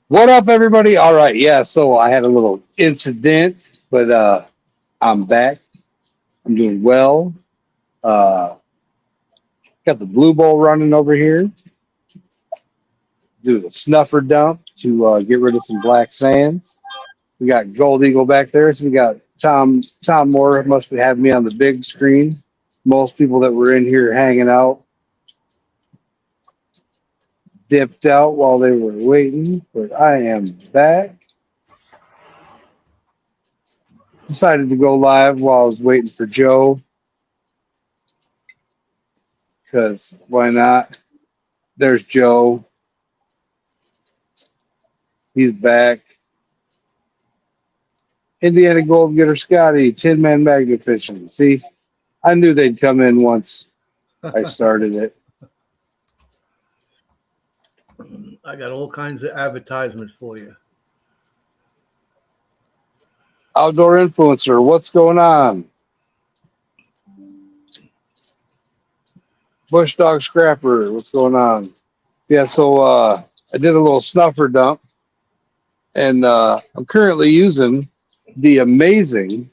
What up, everybody? All right, yeah. So I had a little incident, but I'm back. I'm doing well. Uh, got the blue bowl running over here. Do the snuffer dump to get rid of some black sands. We got Gold Eagle back there. So we got Tom Moore must have me on the big screen. Most people that were in here hanging out dipped out while they were waiting, but I am back. Decided to go live while I was waiting for Joe, because why not? There's Joe. He's back. Indiana Gold Getter Scotty, Tin Man Magnet Fishing. See, I knew they'd come in once I started it. I got all kinds of advertisements for you. Outdoor Influencer, what's going on? Bush Dog Scrapper, what's going on? Yeah, so I did a little snuffer dump, and I'm currently using the amazing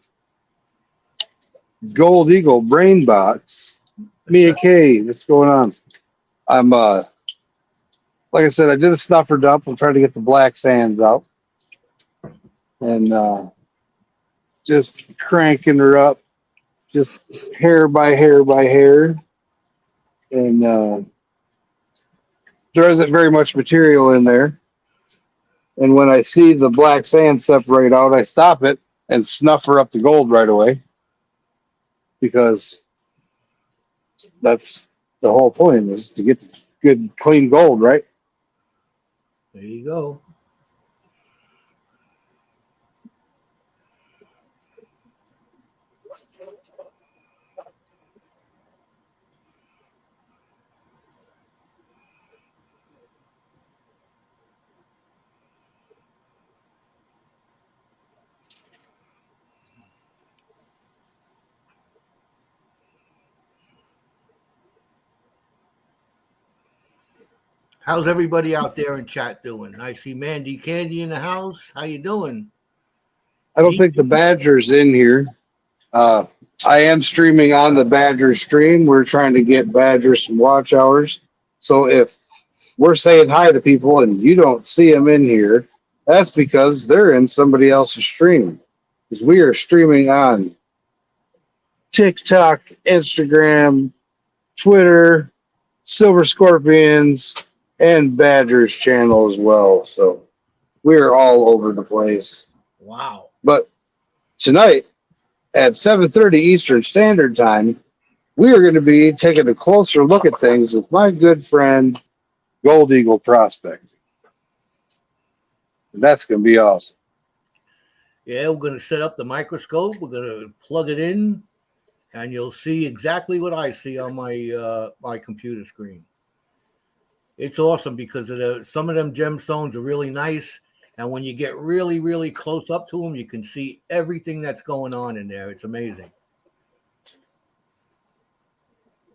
Gold Eagle Brain Box. Mia K, what's going on? I'm like I said, I did a snuffer dump. I'm trying to get the black sands out, and just cranking her up, just hair by hair by hair, and there isn't very much material in there. And when I see the black sand separate out, I stop it and snuff her up the gold right away, because that's the whole point, is to get good, clean gold, right? There you go. How's everybody out there in chat doing? I see Mandy Candy in the house. How you doing? I don't think the Badger's in here. I am streaming on the Badger stream. We're trying to get Badger some watch hours. So if we're saying hi to people and you don't see them in here, that's because they're in somebody else's stream. Because we are streaming on TikTok, Instagram, Twitter, Silver Scorpions, and Badger's channel as well. So we're all over the place. Wow. But tonight at 7:30 Eastern Standard Time, we are going to be taking a closer look at things with my good friend Gold Eagle Prospecting. And that's going to be awesome. Yeah, we're going to set up the microscope. We're going to plug it in, and you'll see exactly what I see on my my computer screen. It's awesome because some of them gemstones are really nice, and when you get really, really close up to them, you can see everything that's going on in there. It's amazing.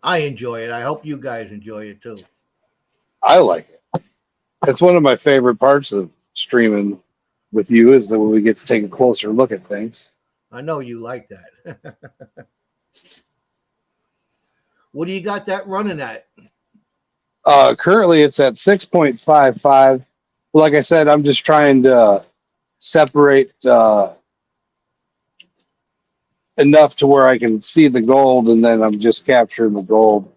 I enjoy it. I hope you guys enjoy it too. I like it. That's one of my favorite parts of streaming with you, is that when we get to take a closer look at things. I know you like that. What do you got that running at? Currently, it's at 6.55. Like I said, I'm just trying to separate enough to where I can see the gold, and then I'm just capturing the gold.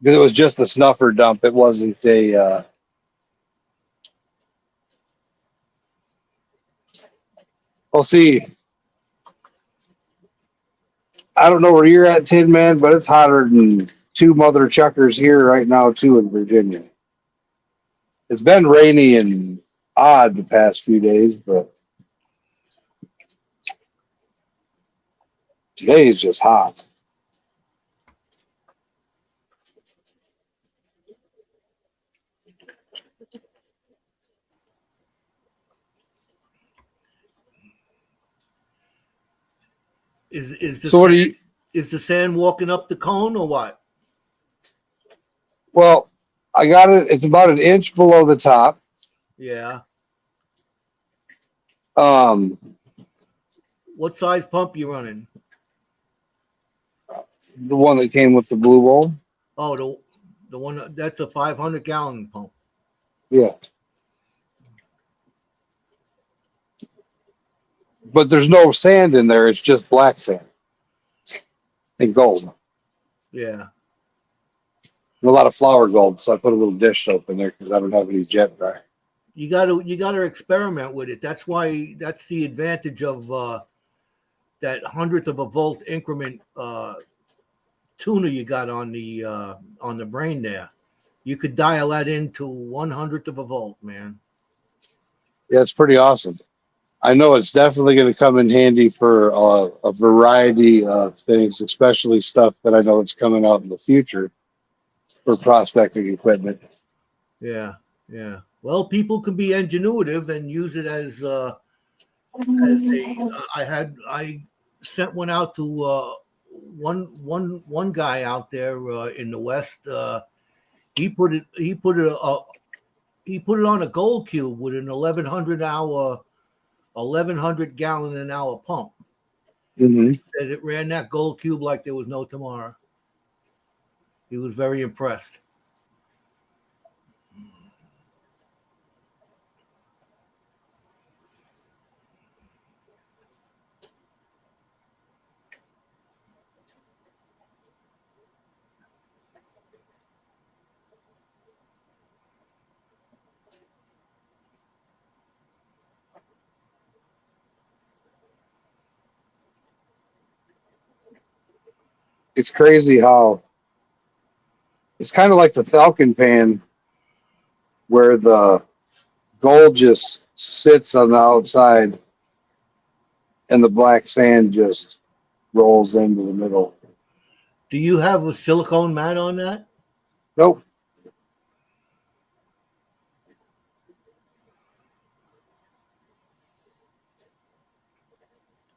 Because it was just a snuffer dump. It wasn't a... I'll see. I don't know where you're at, Tin Man, but it's hotter than two mother chuckers here right now, too, in Virginia. It's been rainy and odd the past few days, but today is just hot. So what are you? Is the sand walking up the cone or what? Well, I got it. It's about an inch below the top. Yeah. Um, What size pump you running? the one that came with the blue bowl. Oh, the one that's a 500-gallon pump. Yeah. But there's no sand in there. It's just black sand and gold. Yeah. And a lot of flour gold. So I put a little dish soap in there because I don't have any jet dry. You gotta experiment with it. That's why that's the advantage of that hundredth of a volt increment tuner you got on the brain there. You could dial that into 1/100th of a volt, man. Yeah, it's pretty awesome. I know it's definitely going to come in handy for a variety of things, especially stuff that I know it's coming out in the future for prospecting equipment. Yeah, yeah. Well, people can be ingenuitive and use it as I sent one out to one guy out there in the West. He put it on a gold cube with an 1100 gallon an hour pump. Mm-hmm. And it ran that gold cube like there was no tomorrow. He was very impressed. It's crazy how it's kind of like the Falcon pan where the gold just sits on the outside and the black sand just rolls into the middle. Do you have a silicone mat on that? Nope.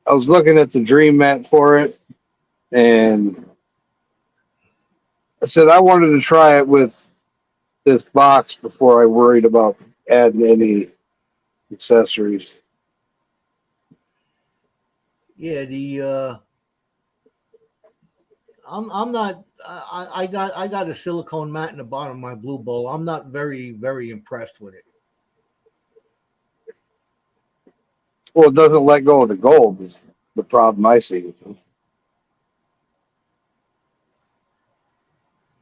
I was looking at the dream mat for it and I said I wanted to try it with this box before I worried about adding any accessories. Yeah, I'm not I got a silicone mat in the bottom of my blue bowl. I'm not very impressed with it. Well, it doesn't let go of the gold is the problem I see with them.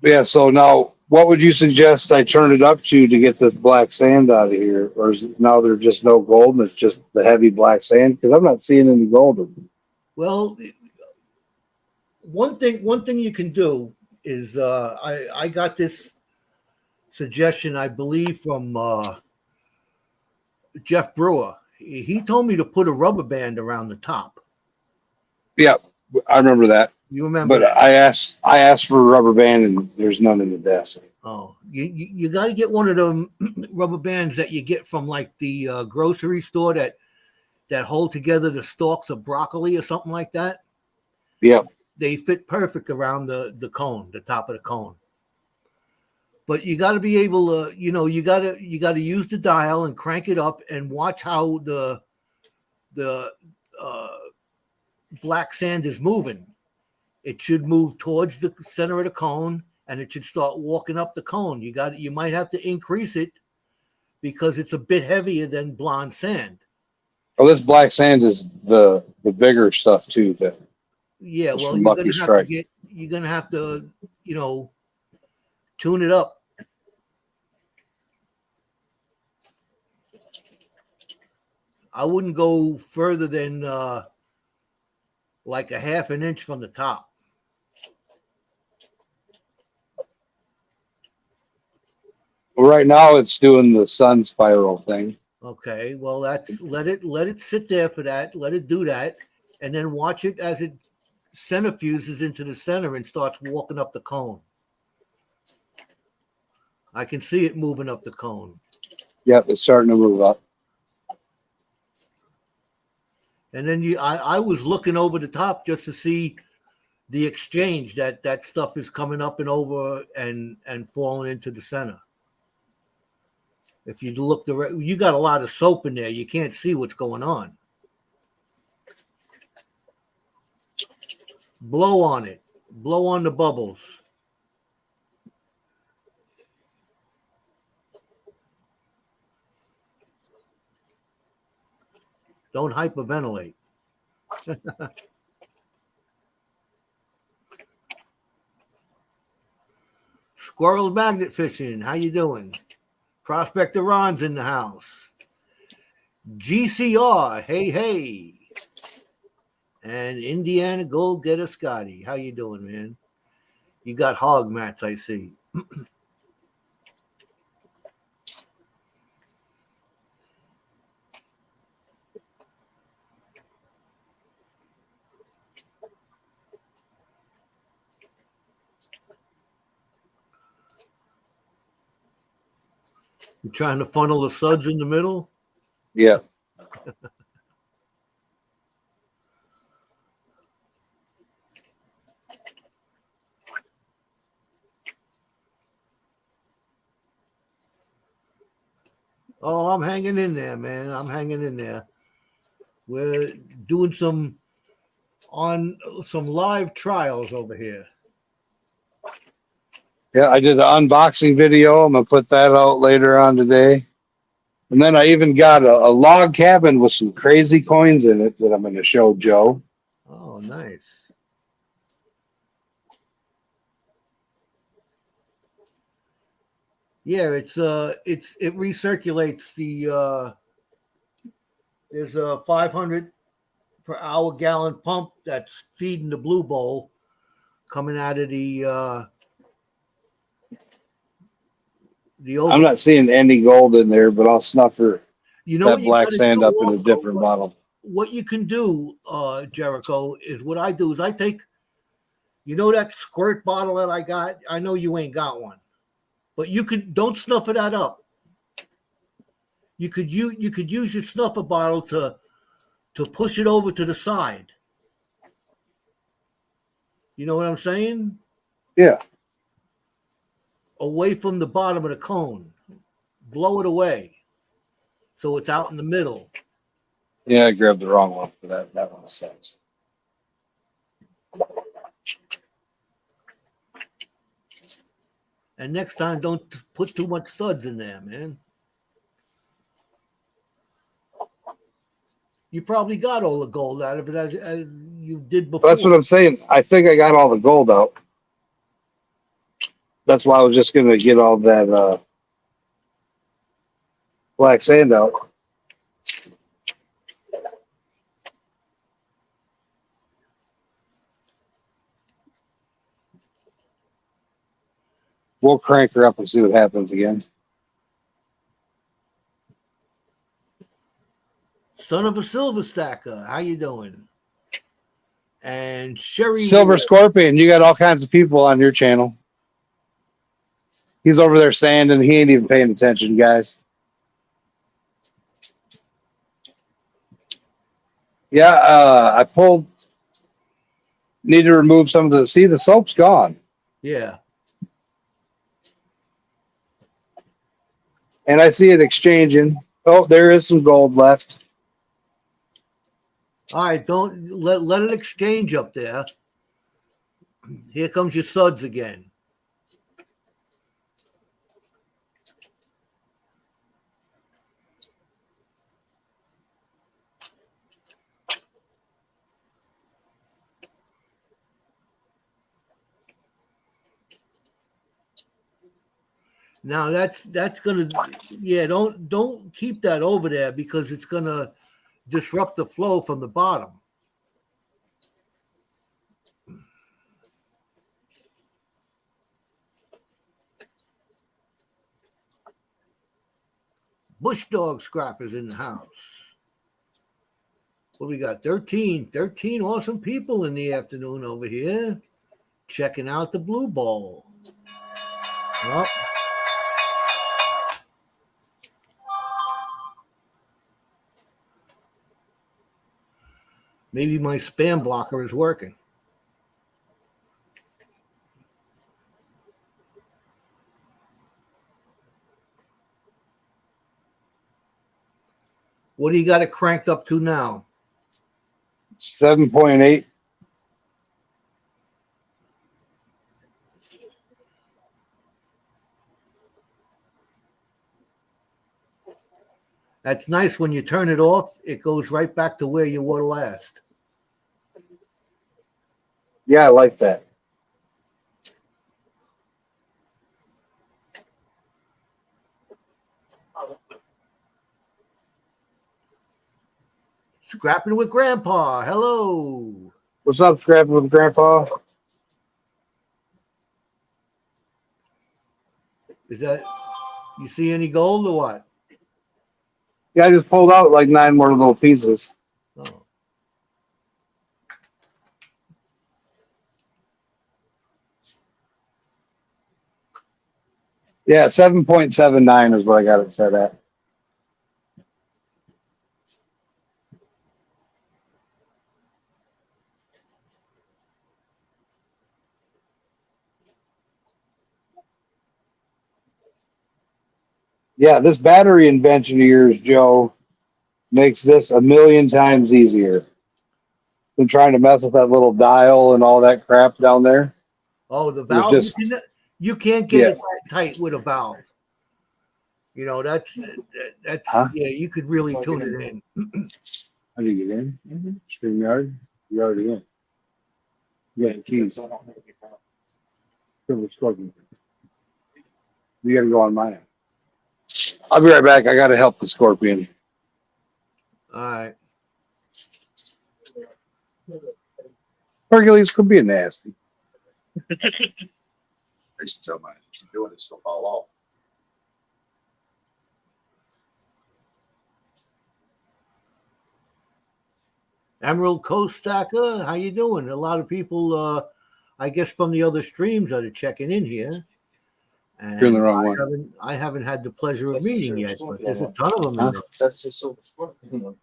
Yeah, so now what would you suggest I turn it up to get the black sand out of here? Or is it now there's just no gold and it's just the heavy black sand? Because I'm not seeing any gold. Well, one thing you can do is I got this suggestion, I believe, from Jeff Brewer. He told me to put a rubber band around the top. Yeah, I remember that. You remember But that? I asked for a rubber band and there's none in the desk. Oh, you got to get one of them rubber bands that you get from like the grocery store that hold together the stalks of broccoli or something like that. Yep. They fit perfect around the cone, the top of the cone. But you got to be able to, you got to use the dial and crank it up and watch how the black sand is moving. It should move towards the center of the cone and it should start walking up the cone. You might have to increase it because it's a bit heavier than blonde sand. Oh, this black sand is the bigger stuff too. Yeah, well, from Lucky Strike. You're gonna have to, tune it up. I wouldn't go further than like a half an inch from the top. Well, right now it's doing the sun spiral thing. Okay, well that's let it sit there for that. Let it do that, and then watch it as it centrifuges into the center and starts walking up the cone. I can see it moving up the cone. Yep, it's starting to move up. And then I was looking over the top just to see the exchange that stuff is coming up and over and falling into the center. If you look you got a lot of soap in there. You can't see what's going on. Blow on it. Blow on the bubbles. Don't hyperventilate. Squirrels magnet fishing. How you doing? Prospector Ron's in the house. GCR. Hey, hey. And Indiana Go Getter Scotty. How you doing, man? You got hog mats, I see. You trying to funnel the suds in the middle? Yeah. Oh, I'm hanging in there, man. I'm hanging in there. We're doing some live trials over here. Yeah, I did an unboxing video. I'm gonna put that out later on today. And then I even got a log cabin with some crazy coins in it that I'm gonna show Joe. Oh, nice. Yeah, it recirculates the there's a 500 per hour gallon pump that's feeding the blue bowl coming out of the I'm not seeing any gold in there, but I'll snuffer that black sand up in a different bottle. What you can do, Jericho, is what I do is I take, that squirt bottle that I got. I know you ain't got one, but don't snuff that up. You could use your snuffer bottle to push it over to the side. You know what I'm saying? Yeah. Away from the bottom of the cone. Blow it away. So it's out in the middle. Yeah, I grabbed the wrong one for that. That one sucks. And next time, don't put too much suds in there, man. You probably got all the gold out of it as you did before. That's what I'm saying. I think I got all the gold out. That's why I was just going to get all that black sand out. We'll crank her up and see what happens again. Son of a Silver Stacker, how you doing? And Sherry Silver Scorpion, you got all kinds of people on your channel. He's over there sanding. He ain't even paying attention, guys. Yeah, I pulled. Need to remove some of the. See, the soap's gone. Yeah. And I see it exchanging. Oh, there is some gold left. All right, don't let it exchange up there. Here comes your suds again. Now that's gonna, yeah. Don't keep that over there because it's gonna disrupt the flow from the bottom. Bush Dog Scrappers in the house. What we got? 13 awesome people in the afternoon over here checking out the blue ball. Oh. Maybe my spam blocker is working. What do you got it cranked up to now? 7.8. That's nice. When you turn it off, it goes right back to where you were last. Yeah, I like that. Scrapping with Grandpa. Hello. What's up, Scrapping with Grandpa? Is that you see any gold or what? Yeah, I just pulled out like 9 more little pieces. Oh. Yeah, 7.79 is what I got it set at. Yeah, this battery invention of yours, Joe, makes this a million times easier than trying to mess with that little dial and all that crap down there. Oh, the There's valve. just You can't get yeah. it that tight with a valve. You know, that's Huh? yeah, you could really tune it in. How do you get in? StreamYard? You're already in. Yeah, keys. You gotta go on mine. I'll be right back. I gotta help the scorpion. All right. Hercules could be nasty. I used to tell my doing it still fall off. Emerald Coast Stacker, how you doing? A lot of people, I guess, from the other streams that are checking in here. And You're in the wrong one. I haven't had the pleasure of That's meeting the yet, silver but there's a one. ton of them in Huh? there. That's the silver scorpion.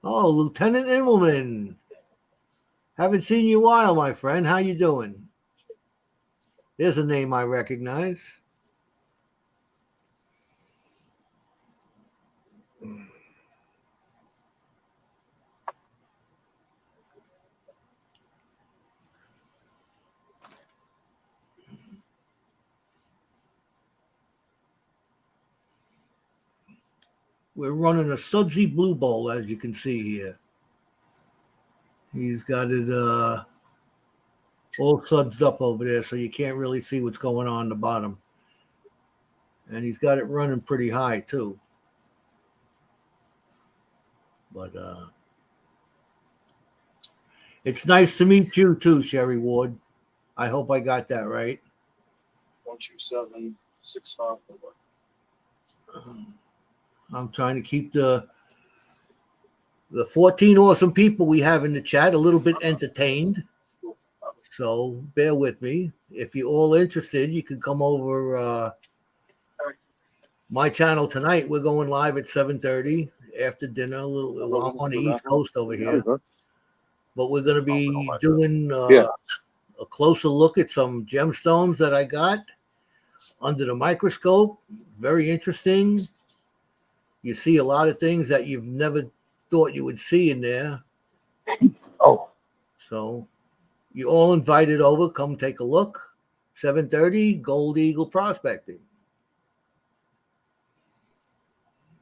Oh, Lieutenant Immelman. Haven't seen you in a while, my friend. How you doing? There's a name I recognize. We're running a Sudsy Blue Bowl, as you can see here. He's got it all sudsed up over there, so you can't really see what's going on the bottom. And he's got it running pretty high, too. But it's nice to meet you, too, Sherry Ward. I hope I got that right. 12765. I'm trying to keep the 14 awesome people we have in the chat a little bit entertained. So bear with me. If you're all interested, you can come over my channel tonight. We're going live at 7:30 after dinner. I'm on the East Coast over here. But we're going to be doing a closer look at some gemstones that I got under the microscope. Very interesting. You see a lot of things that you've never thought you would see in there. Oh. So you're all invited over. Come take a look. 7:30, Gold Eagle Prospecting.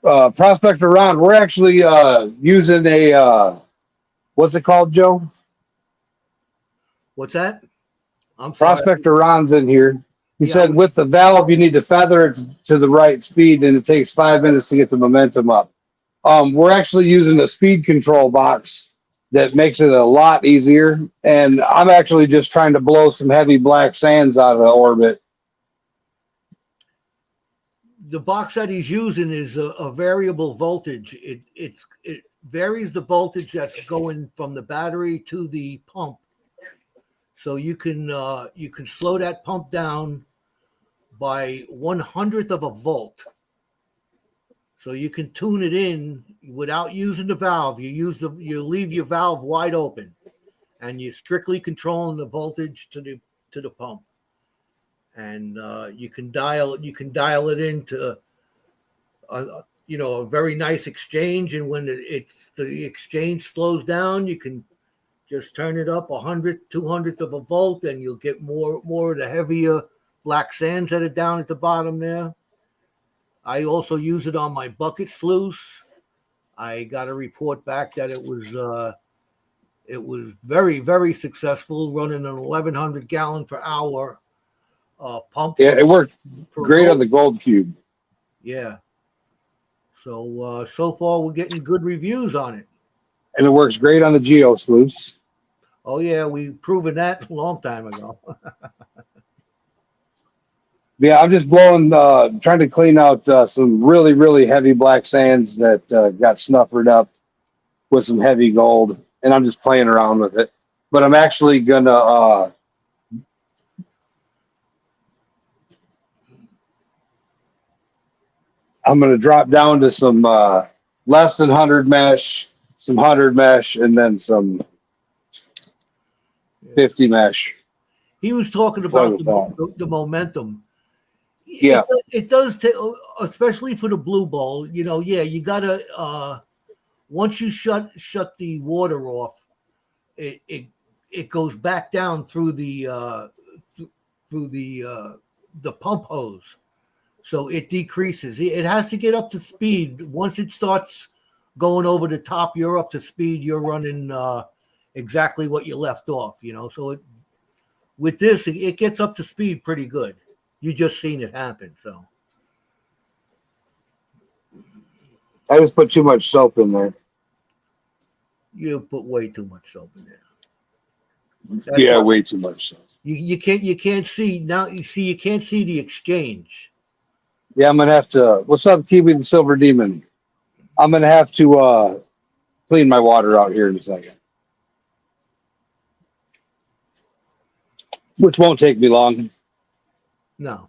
Prospector Ron, we're actually using a what's it called, Joe? What's that? I'm sorry. Prospector Ron's in here. He Yeah. said with the valve, you need to feather it to the right speed, and it takes 5 minutes to get the momentum up. We're actually using a speed control box that makes it a lot easier. And I'm actually just trying to blow some heavy black sands out of the orbit. The box that he's using is a variable voltage. It varies the voltage that's going from the battery to the pump. So you can slow that pump down by 1/100th of a volt. So you can tune it in without using the valve. You leave your valve wide open, and you're strictly controlling the voltage to the pump. and you can dial it into a very nice exchange, and when the exchange slows down, you can just turn it up 200th of a volt, and you'll get more of the heavier black sands that are down at the bottom there. I also use it on my bucket sluice. I got a report back that it was very, very successful, running an 1,100 gallon per hour pump. Yeah, it worked for great gold. on the Gold Cube. Yeah. So far we're getting good reviews on it. And it works great on the Geo sluice. Oh yeah, we've proven that a long time ago. Yeah, I'm just blowing, trying to clean out some really, really heavy black sands that got snuffered up with some heavy gold, and I'm just playing around with it. But I'm actually gonna drop down to some less than 100 mesh, some 100 mesh, and then some 50 mesh. He was talking about the momentum. Yeah, it does take, especially for the blue ball. Yeah, you gotta once you shut the water off, it goes back down through the pump hose, so it decreases. It has to get up to speed. Once it starts going over the top, you're up to speed. You're running exactly what you left off. So with this, it gets up to speed pretty good. You just seen it happen. So I just put too much soap in there. you put way too much soap in there. Yeah, way too much soap. You can't see now. You can't see the exchange. Yeah, I'm gonna have to. What's up, Kiwi the Silver Demon? I'm gonna have to clean my water out here in a second, which won't take me long. No,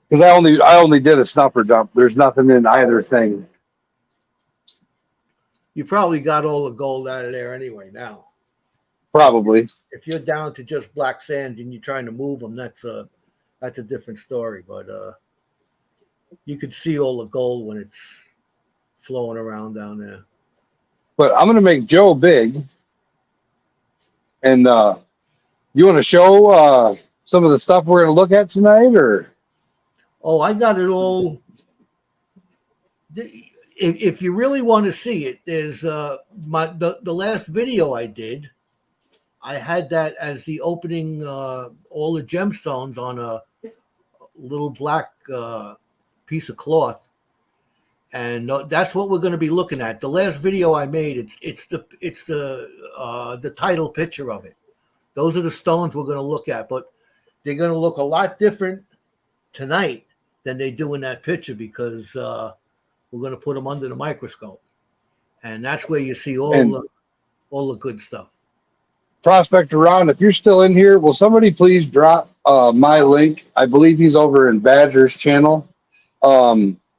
because I only did a snuffer dump. There's nothing in either thing. you probably got all the gold out of there anyway. Now, Probably. if you're down to just black sand and you're trying to move them, that's a different story. But you could see all the gold when it's flowing around down there. But I'm gonna make Joe big, and you want to show some of the stuff we're gonna look at tonight, or? Oh, I got it all. If you really want to see it, there's the last video I did. I had that as the opening, all the gemstones on a little black piece of cloth, and that's what we're going to be looking at. The last video I made, it's the title picture of it. Those are the stones we're going to look at, but they're going to look a lot different tonight than they do in that picture, because we're going to put them under the microscope, and that's where you see all the good stuff. Prospector Ron, if you're still in here, will somebody please drop my link? I believe he's over in Badger's channel.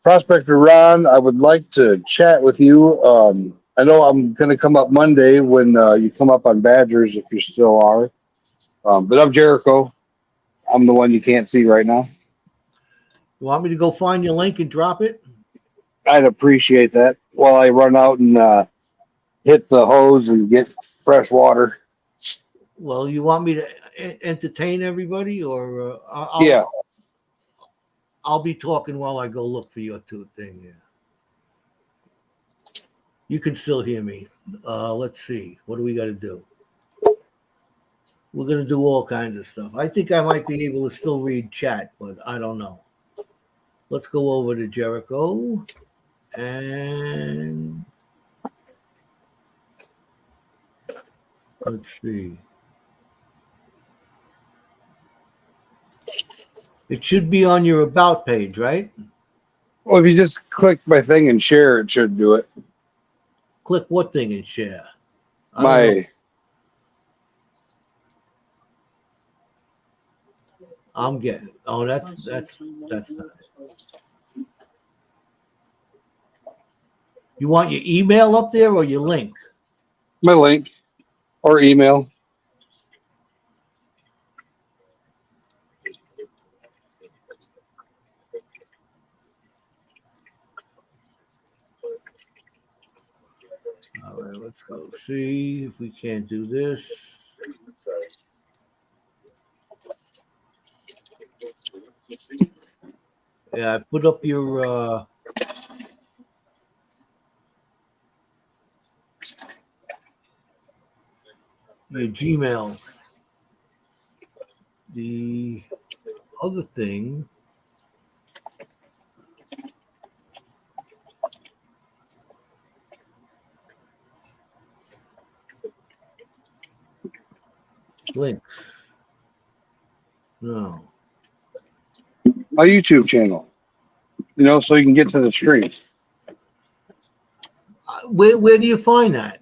Prospector Ron, I would like to chat with you. I know I'm going to come up Monday when you come up on Badger's, if you still are. But I'm Jericho. I'm the one you can't see right now. You want me to go find your link and drop it? I'd appreciate that while I run out and hit the hose and get fresh water. Well, you want me to entertain everybody, or I'll be talking while I go look for your thing. Yeah. You can still hear me. Let's see. What do we got to do? We're going to do all kinds of stuff. I think I might be able to still read chat, but I don't know. Let's go over to Jericho and let's see. It should be on your About page, right? Well, if you just click my thing and share, it should do it. Click what thing and share? I'm getting it. Oh, that's not it. You want your email up there or your link? My link or email. Let's go see if we can't do this. Yeah, I put up your Gmail. The other thing, links. No. My YouTube channel. You know, so you can get to the stream. Where do you find that?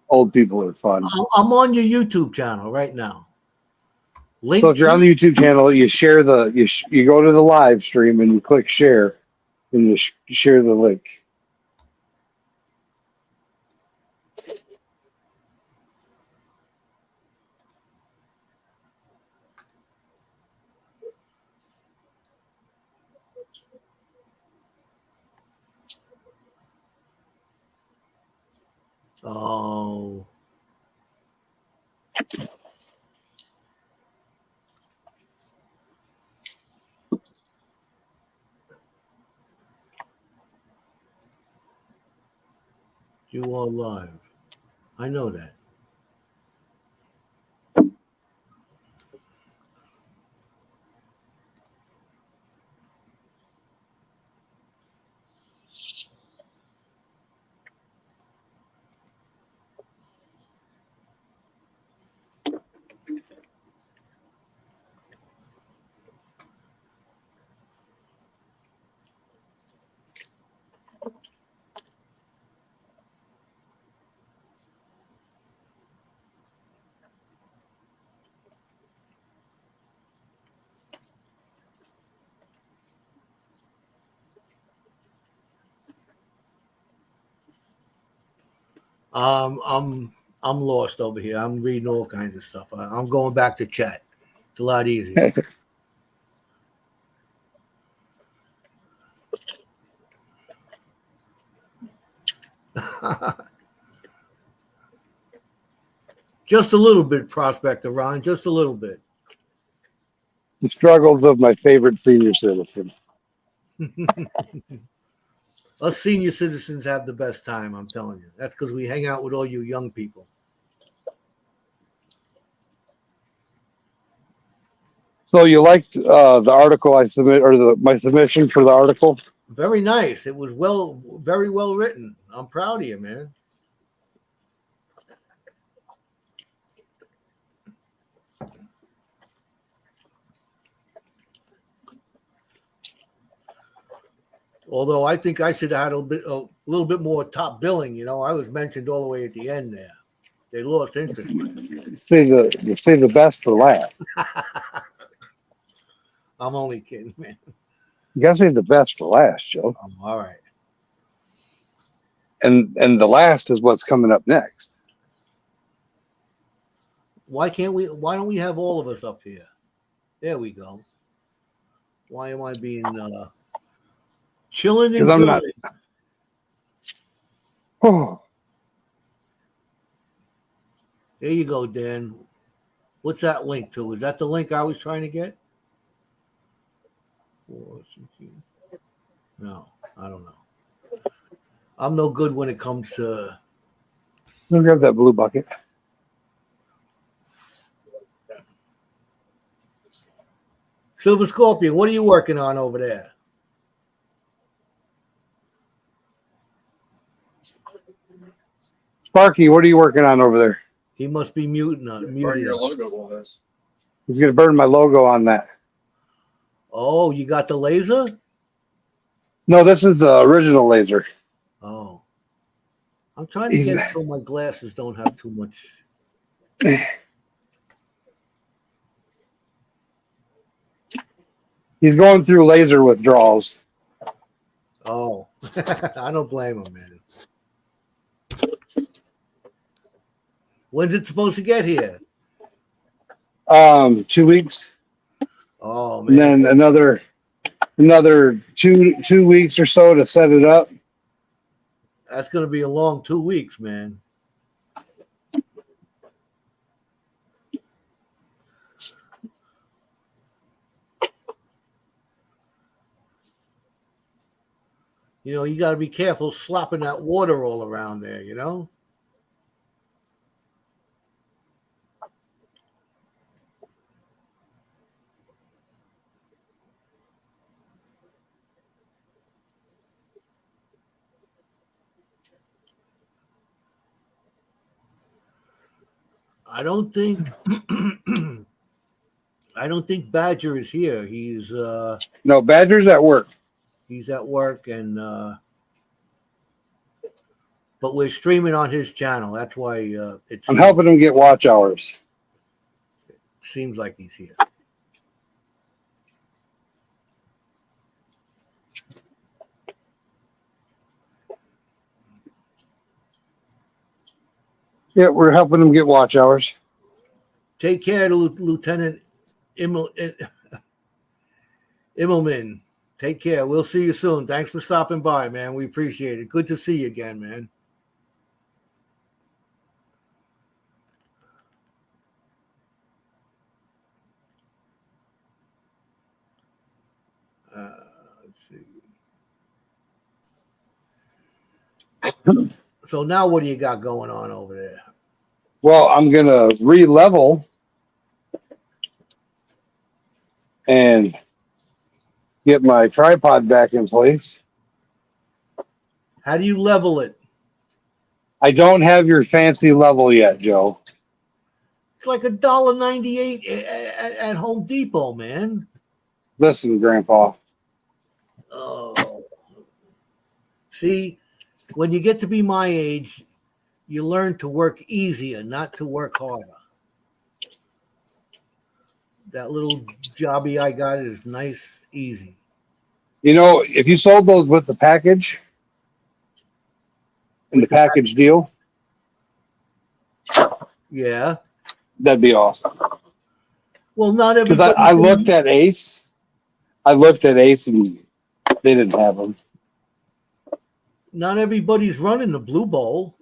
Old people are fun. I'm on your YouTube channel right now. Link So if you're on the YouTube channel, you share you go to the live stream and you click share, and you share the link. Oh. You are live. I know that. I'm lost over here. I'm reading all kinds of stuff. I'm going back to chat. It's a lot easier. Just a little bit, Prospector Ron. Just a little bit. The struggles of my favorite senior citizen. Us senior citizens have the best time, I'm telling you. That's because we hang out with all you young people. So you liked the article I submit, or my submission for the article? Very nice. It was very well written. I'm proud of you, man. Although I think I should have had a little bit more top billing. You know, I was mentioned all the way at the end there. They lost interest. You say the best for last. I'm only kidding, man. You gotta say the best for last, Joe. All right. And the last is what's coming up next. Why don't we have all of us up here? There we go. Why am I being chilling and I'm not. Oh, there you go, Dan. What's that link to? Is that the link I was trying to get? No, I don't know. I'm no good when it comes to. let me grab that blue bucket. Silver Scorpion, what are you working on over there? Sparky, what are you working on over there? He must be muting. Burn muting. your logo was. He's gonna burn my logo on that. Oh, you got the laser? No, this is the original laser. Oh. I'm trying to get it so my glasses don't have too much. He's going through laser withdrawals. Oh, I don't blame him, man. When's it supposed to get here? 2 weeks, Oh, and man. then another 2 weeks or so to set it up. That's going to be a long 2 weeks, man. You know, you got to be careful slopping that water all around there, you know? I don't think I don't think Badger is here. No, Badger's at work. He's at work and but we're streaming on his channel. That's why it I'm helping him get watch hours. seems like he's here. Yeah, we're helping him get watch hours. Take care, Lieutenant Immelman. Take care. We'll see you soon. Thanks for stopping by, man. We appreciate it. Good to see you again, man. Let's see. So now what do you got going on over there? Well, I'm gonna re-level and get my tripod back in place. How do you level it? I don't have your fancy level yet, Joe. It's like $1.98 at Home Depot, man. Listen, Grandpa. Oh, see, when you get to be my age, you learn to work easier, not to work harder. That little jobby I got is nice, easy. You know, if you sold those with the package, in the package deal, Yeah. that'd be awesome. Well, not Because everybody. I looked at Ace. I looked at Ace and they didn't have them. Not everybody's running the Blue Bowl.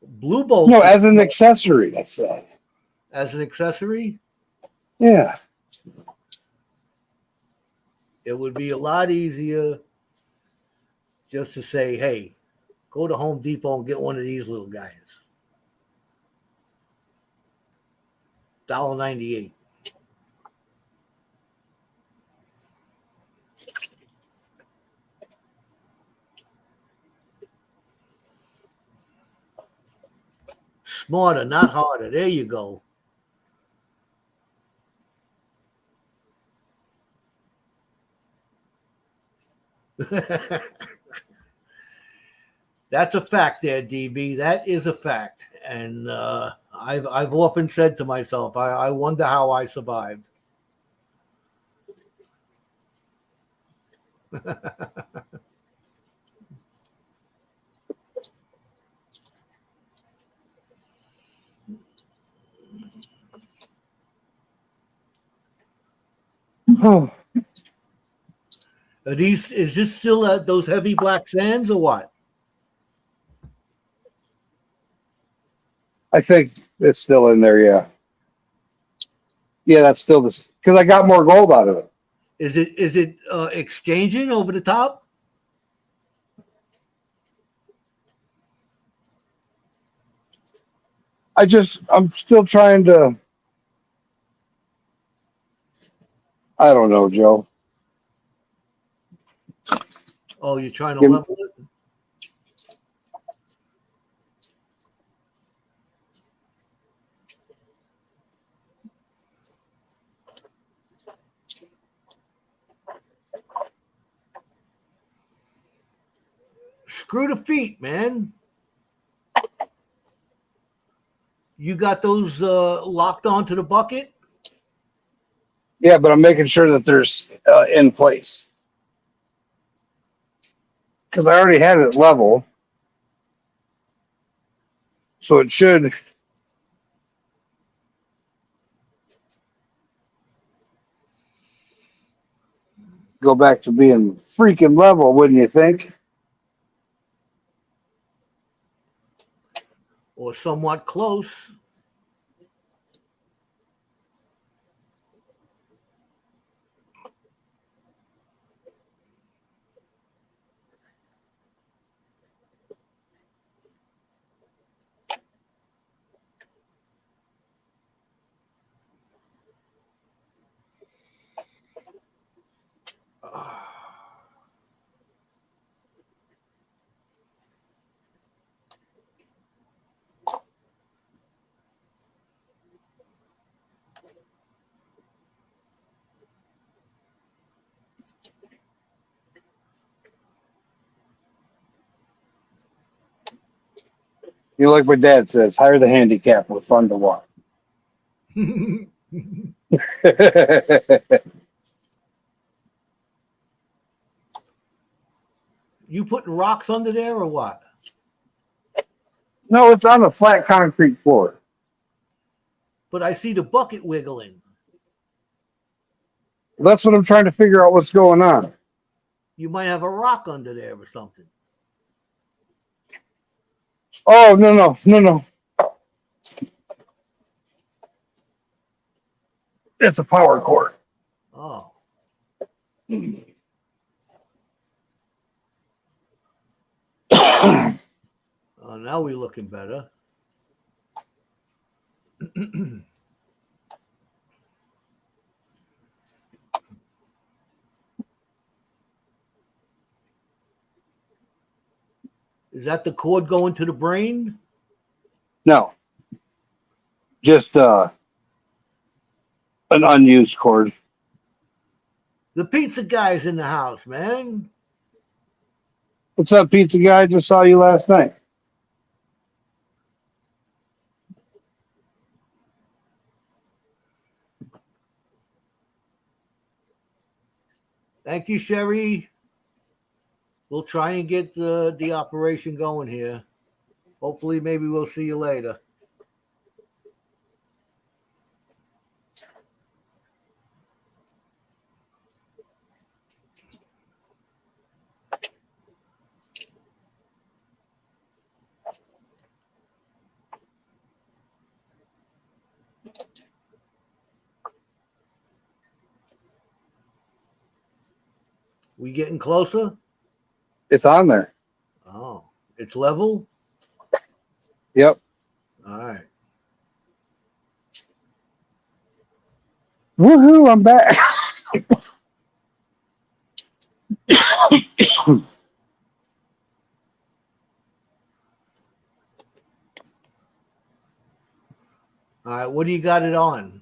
Blue Bowl. No, as an accessory, I said. As an accessory, Yeah. it would be a lot easier just to say, hey, go to Home Depot and get one of these little guys. $1.98. Smarter, not harder. There you go. That's a fact there, DB. That is a fact. And I've often said to myself, I wonder how I survived. Oh, Is this still those heavy black sands or what? I think it's still in there, yeah. Yeah, that's still this because I got more gold out of it. Is it exchanging over the top? I'm still trying to. I don't know, Joe. Oh, you're trying to Give- level it? Screw the feet, man. You got those locked onto the bucket? Yeah, but I'm making sure that there's in place because I already had it level, so it should go back to being freaking level, wouldn't you think? or somewhat close. You know, like my dad says, hire the handicap. We're fun to watch. You putting rocks under there or what? No, it's on a flat concrete floor. But I see the bucket wiggling. That's what I'm trying to figure out what's going on. You might have a rock under there or something. Oh, no. It's a power cord. Oh. Oh, now we're looking better. Is that the cord going to the brain? No. Just an unused cord. The pizza guy's in the house, man. What's up, pizza guy? Just saw you last night. Thank you, Sherry. We'll try and get the operation going here. Hopefully, maybe we'll see you later. We getting closer? It's on there. Oh, it's level? Yep. All right. Woohoo, I'm back. All right, what do you got it on?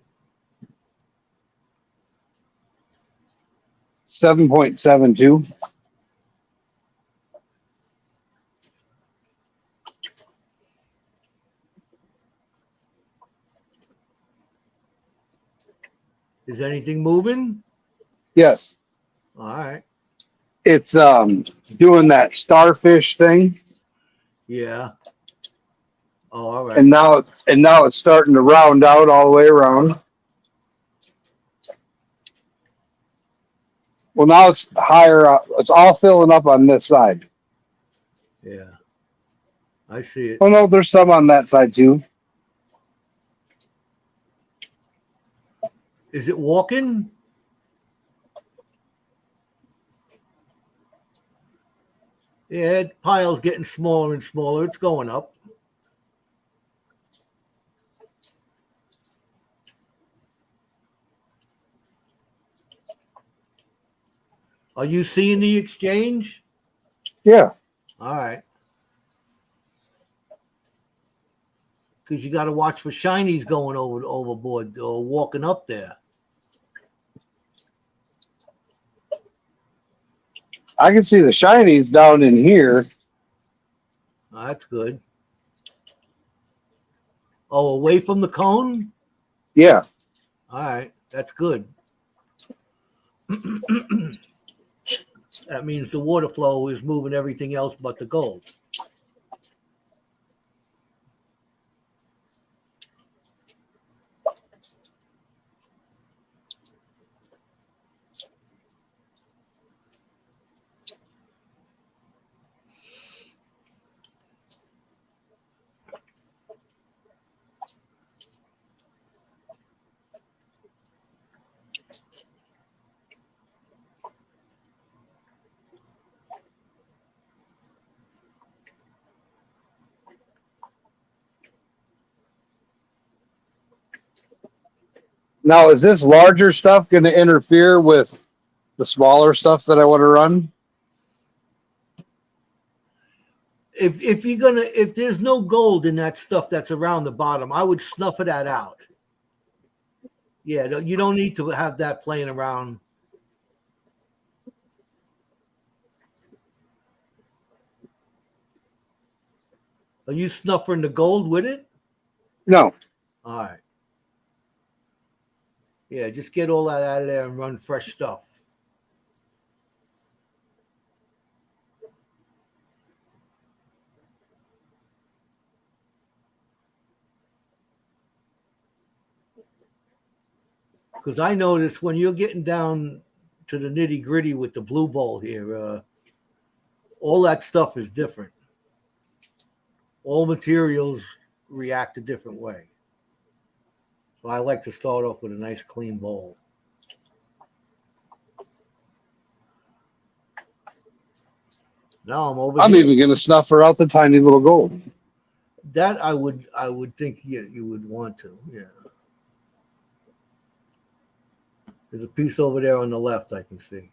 7.72. Is anything moving? Yes. All right. It's doing that starfish thing. Yeah. Oh, all right. And now it's starting to round out all the way around. Well, now it's higher up. It's all filling up on this side. Yeah. I see it. Oh no, there's some on that side too. Is it walking? Yeah, the pile's getting smaller and smaller. It's going up. Are you seeing the exchange? Yeah. All right. Because you got to watch for shinies going overboard or walking up there. I can see the shinies down in here. Oh, that's good. Oh, away from the cone? Yeah. All right. That's good. That means the water flow is moving everything else but the gold. Now, is this larger stuff going to interfere with the smaller stuff that I want to run? If there's no gold in that stuff that's around the bottom, I would snuff that out. Yeah, you don't need to have that playing around. Are you snuffing the gold with it? No. All right. Yeah, just get all that out of there and run fresh stuff. Because I noticed when you're getting down to the nitty gritty with the blue ball here, all that stuff is different. All materials react a different way. So I like to start off with a nice clean bowl. Now I'm over I'm here. even going to snuff her out the tiny little gold. That I would think you would want to, yeah. There's a piece over there on the left I can see.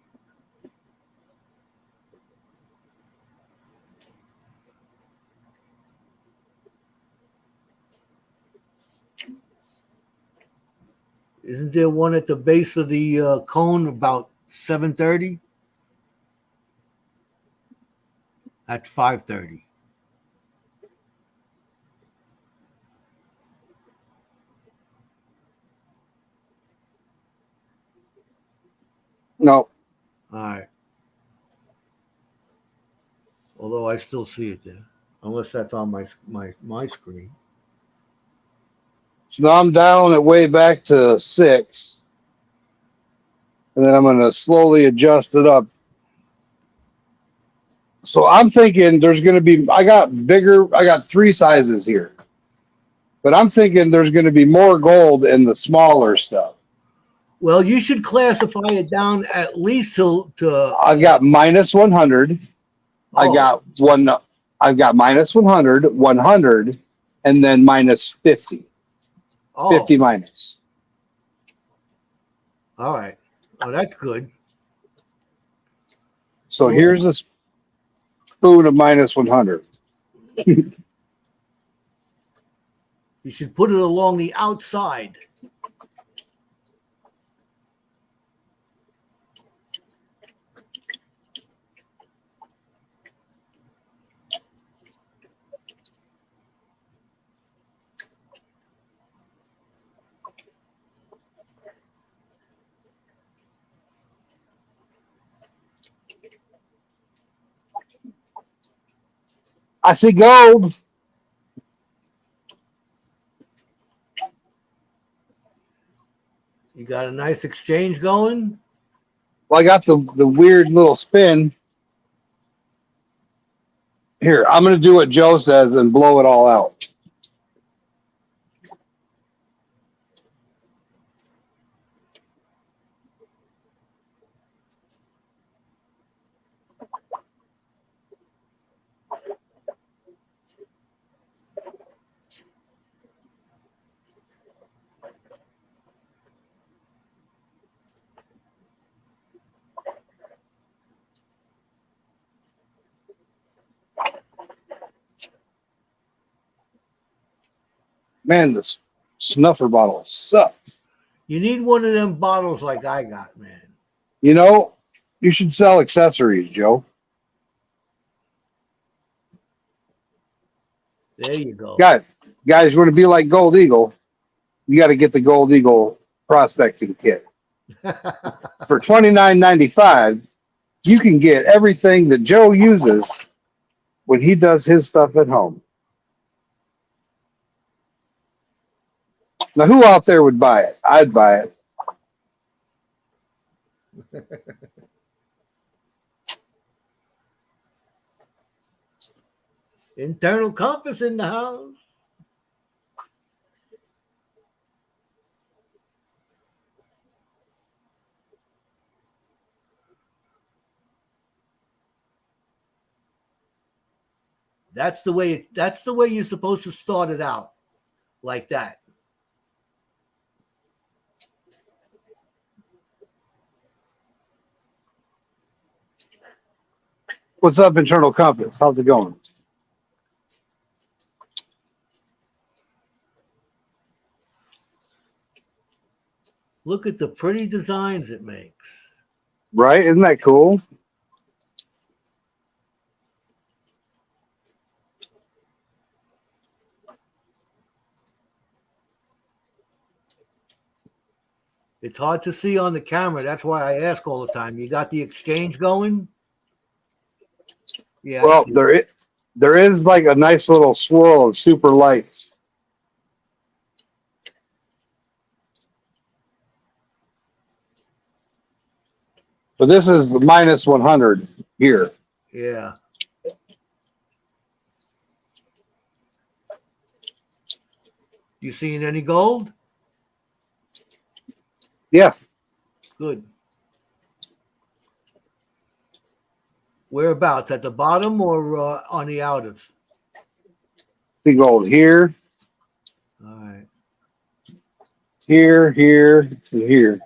Isn't there one at the base of the cone about 7:30? At 5:30. No. All right. Although I still see it there, unless that's on my screen. So now I'm down at way back to 6. And then I'm going to slowly adjust it up. So I'm thinking there's going to be, I got 3 sizes here. But I'm thinking there's going to be more gold in the smaller stuff. Well, you should classify it down at least to. I've got minus 100. Oh. I've got minus 100, 100, and then minus 50. Oh. 50 minus. All right. Oh, that's good. So here's a spoon of minus 100. You should put it along the outside. I see gold. You got a nice exchange going? Well, I got the weird little spin. Here, I'm going to do what Joe says and blow it all out. Man, this snuffer bottle sucks. You need one of them bottles like I got, man. You know, you should sell accessories, Joe. There you go. Guys, you want to be like Gold Eagle, you got to get the Gold Eagle prospecting kit. For $29.95, you can get everything that Joe uses when he does his stuff at home. Now, who out there would buy it? I'd buy it. Internal compass in the house. That's the way you're supposed to start it out. Like that. What's up, Internal Compass? How's it going? Look at the pretty designs it makes. Right? Isn't that cool? It's hard to see on the camera. That's why I ask all the time. You got the exchange going? Yeah. Well, there is like a nice little swirl of super lights. But this is the minus 100 here. Yeah. You seeing any gold? Yeah. Good. Whereabouts? At the bottom or on the outers? See gold here, All right. here, here, and here.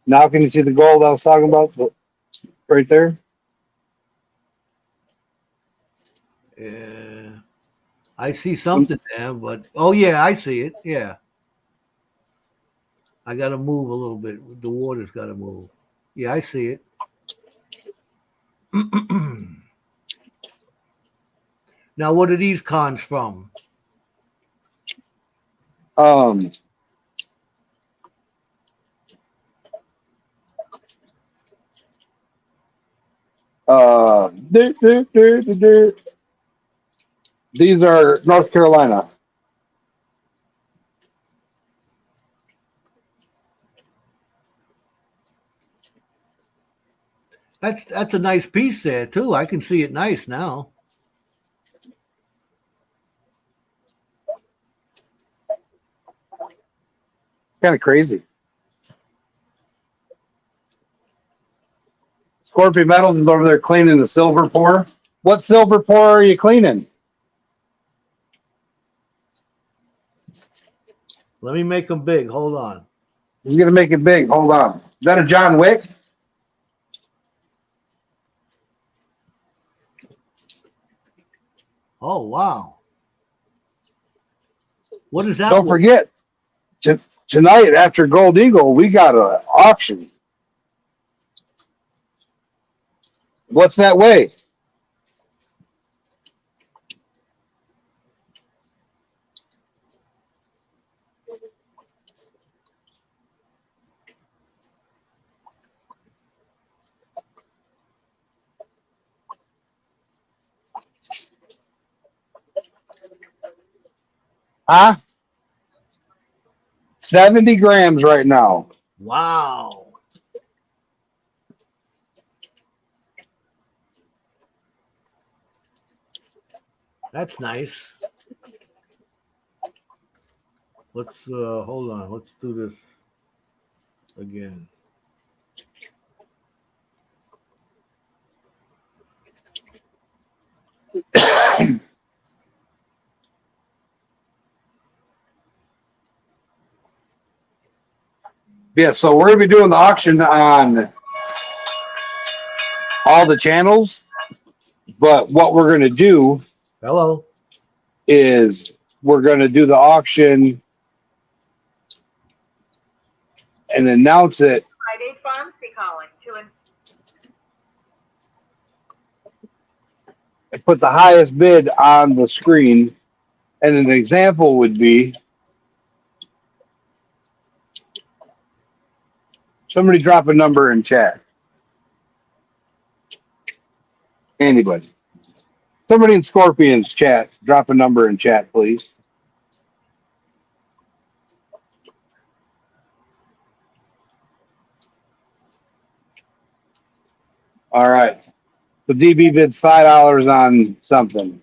Now can you see the gold I was talking about? Right there? Yeah. I see something there, but oh yeah, I see it. Yeah. I got to move a little bit. The water's got to move. Yeah, I see it. Now, what are these cons from? These are North Carolina. That's a nice piece there too. I can see it nice now. Kind of crazy. Scorpion Metals is over there cleaning the silver pour. What silver pour are you cleaning? Let me make them big. Hold on. He's going to make it big. Hold on. Is that a John Wick? Oh, wow. What is that? Don't forget, tonight after Gold Eagle, we got an auction. What's that weigh? Huh? 70 grams right now. Wow. That's nice. Let's hold on. Let's do this again. Yeah, so we're going to be doing the auction on all the channels, but what we're going to do Hello. is we're going to do the auction and announce it. Friday Pharmacy calling And put the highest bid on the screen. And an example would be somebody drop a number in chat. Anybody. Somebody in Scorpion's chat, drop a number in chat, please. All right. So DB bids $5 on something.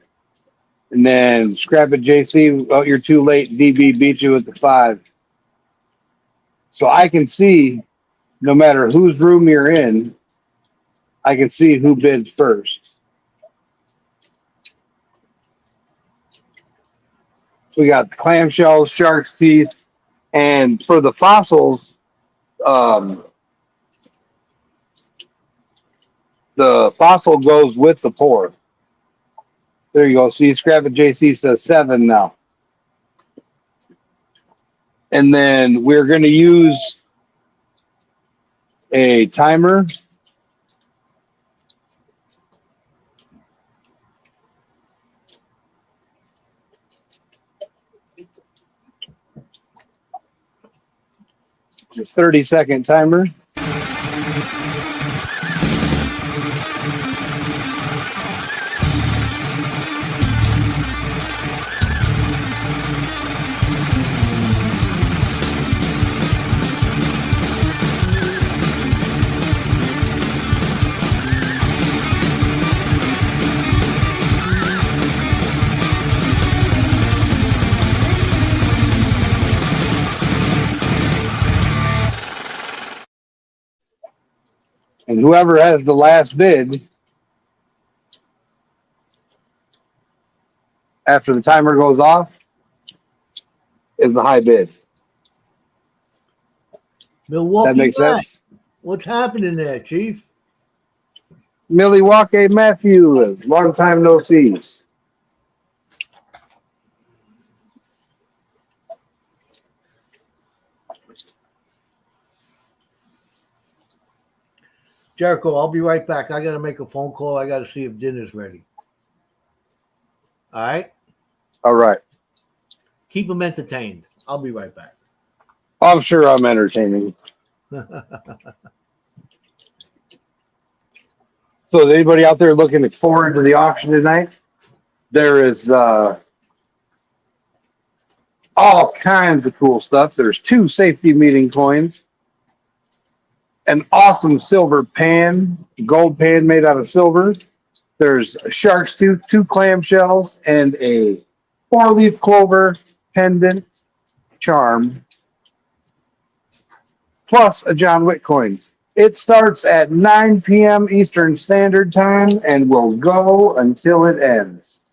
And then Scrap It JC, oh, you're too late. DB beat you with the 5. So I can see, no matter whose room you're in, I can see who bid first. So we got the clamshells, shark's teeth, and for the fossils, the fossil goes with the pour. There you go. See, Scrap It JC says 7 now. And then we're going to use a timer. A 30-second timer. And whoever has the last bid after the timer goes off is the high bid. Milwaukee That makes Matt, sense? what's happening there, Chief? Milwaukee Matthew, long time no see. Jericho, I'll be right back. I got to make a phone call. I got to see if dinner's ready. All right? All right. Keep them entertained. I'll be right back. I'm sure I'm entertaining. So is anybody out there looking forward to the auction tonight? There is all kinds of cool stuff. There's 2 safety meeting coins, an awesome silver pan, gold pan made out of silver. There's a shark's tooth, 2 clamshells, and a 4-leaf clover pendant charm, plus a John Wick coin. It starts at 9 p.m. Eastern Standard Time and will go until it ends.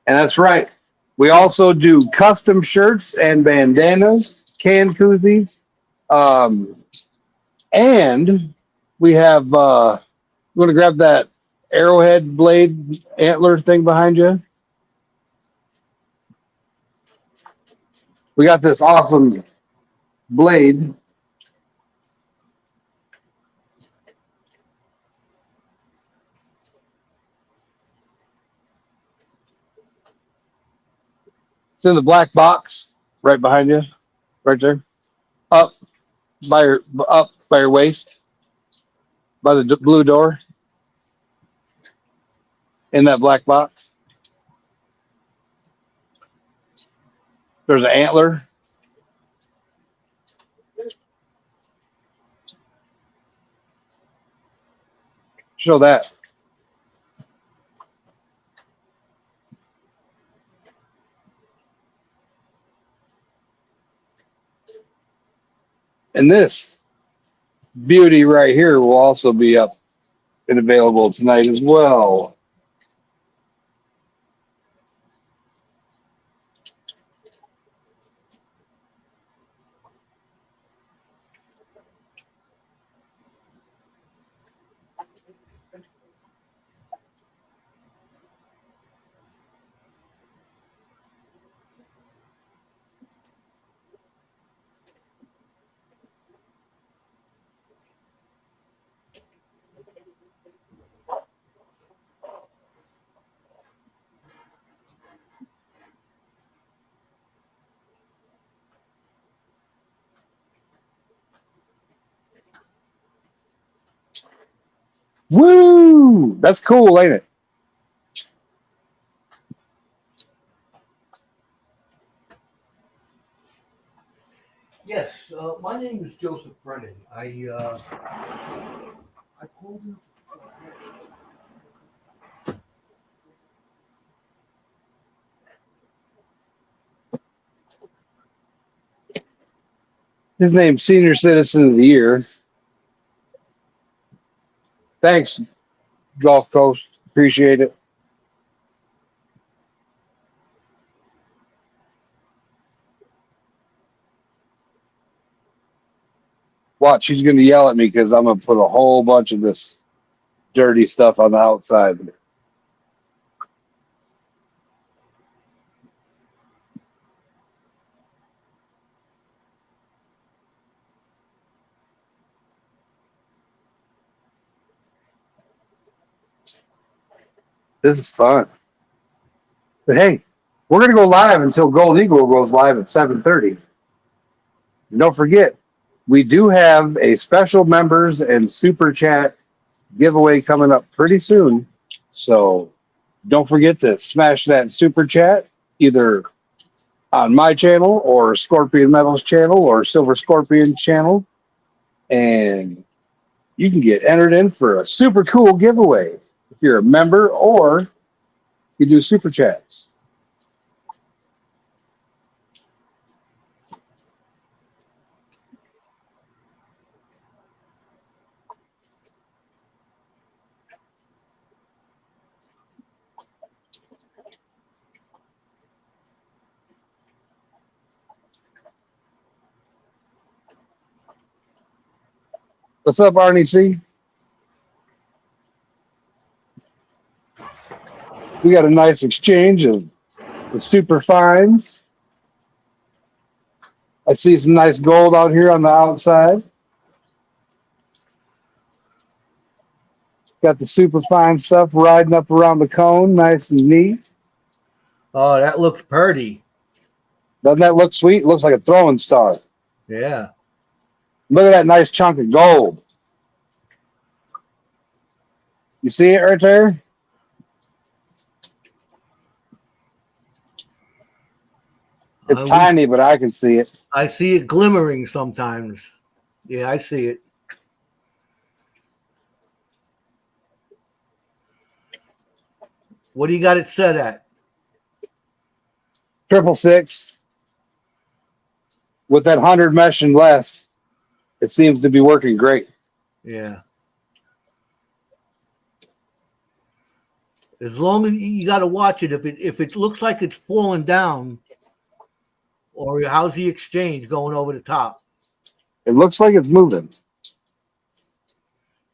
And that's right. We also do custom shirts and bandanas, can koozies, and we have. You want to grab that arrowhead blade antler thing behind you? We got this awesome blade. It's in the black box right behind you, right there, up by your waist, by the blue door, in that black box. There's an antler. Show that. And this beauty right here will also be up and available tonight as well. Woo! That's cool, ain't it? Yes, my name is Joseph Brennan. I called you. His name's Senior Citizen of the Year. Thanks, Gulf Coast. Appreciate it. Watch, she's going to yell at me because I'm going to put a whole bunch of this dirty stuff on the outside. This is fun. But hey, we're going to go live until Gold Eagle goes live at 7:30. And don't forget, we do have a special members and super chat giveaway coming up pretty soon. So don't forget to smash that super chat either on my channel or Scorpion Metals channel or Silver Scorpion channel. And you can get entered in for a super cool giveaway if you're a member or you do super chats. What's up, Arnie C? We got a nice exchange of the super fines. I see some nice gold out here on the outside. Got the super fine stuff riding up around the cone, nice and neat. Oh, that looks pretty. Doesn't that look sweet? Looks like a throwing star. Yeah. Look at that nice chunk of gold. You see it right there? It's tiny, but I can see it. I see it glimmering sometimes. Yeah, I see it. What do you got it set at? 666. With that 100 mesh and less, it seems to be working great. Yeah. As long as you got to watch it, if it looks like it's falling down, or how's the exchange going over the top? It looks like it's moving.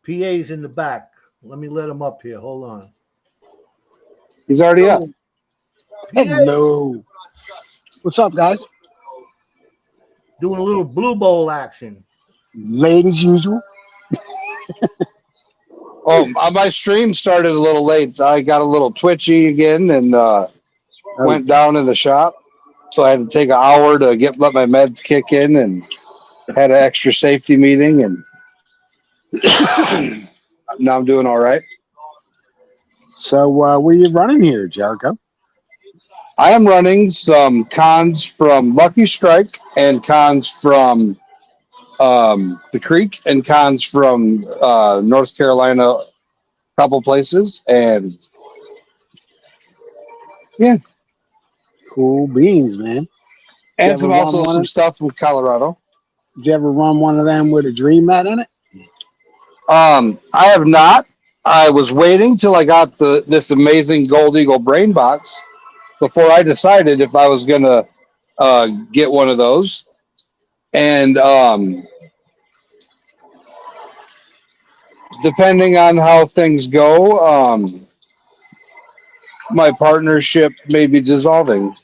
PA's in the back. Let me let him up here. Hold on. He's already up. Hello. What's up, guys? Doing a little blue bowl action. Late as usual. Oh, my stream started a little late. I got a little twitchy again and went down in the shop. So I had to take an hour to let my meds kick in and had an extra safety meeting. And now I'm doing all right. So what are you running here, Jericho? I am running some cons from Lucky Strike and cons from the Creek and cons from North Carolina, a couple places. And yeah. Cool beans, man. And some stuff from Colorado. Did you ever run one of them with a dream mat in it? I have not. I was waiting till I got this amazing Gold Eagle brain box before I decided if I was gonna get one of those. And depending on how things go, my partnership may be dissolving.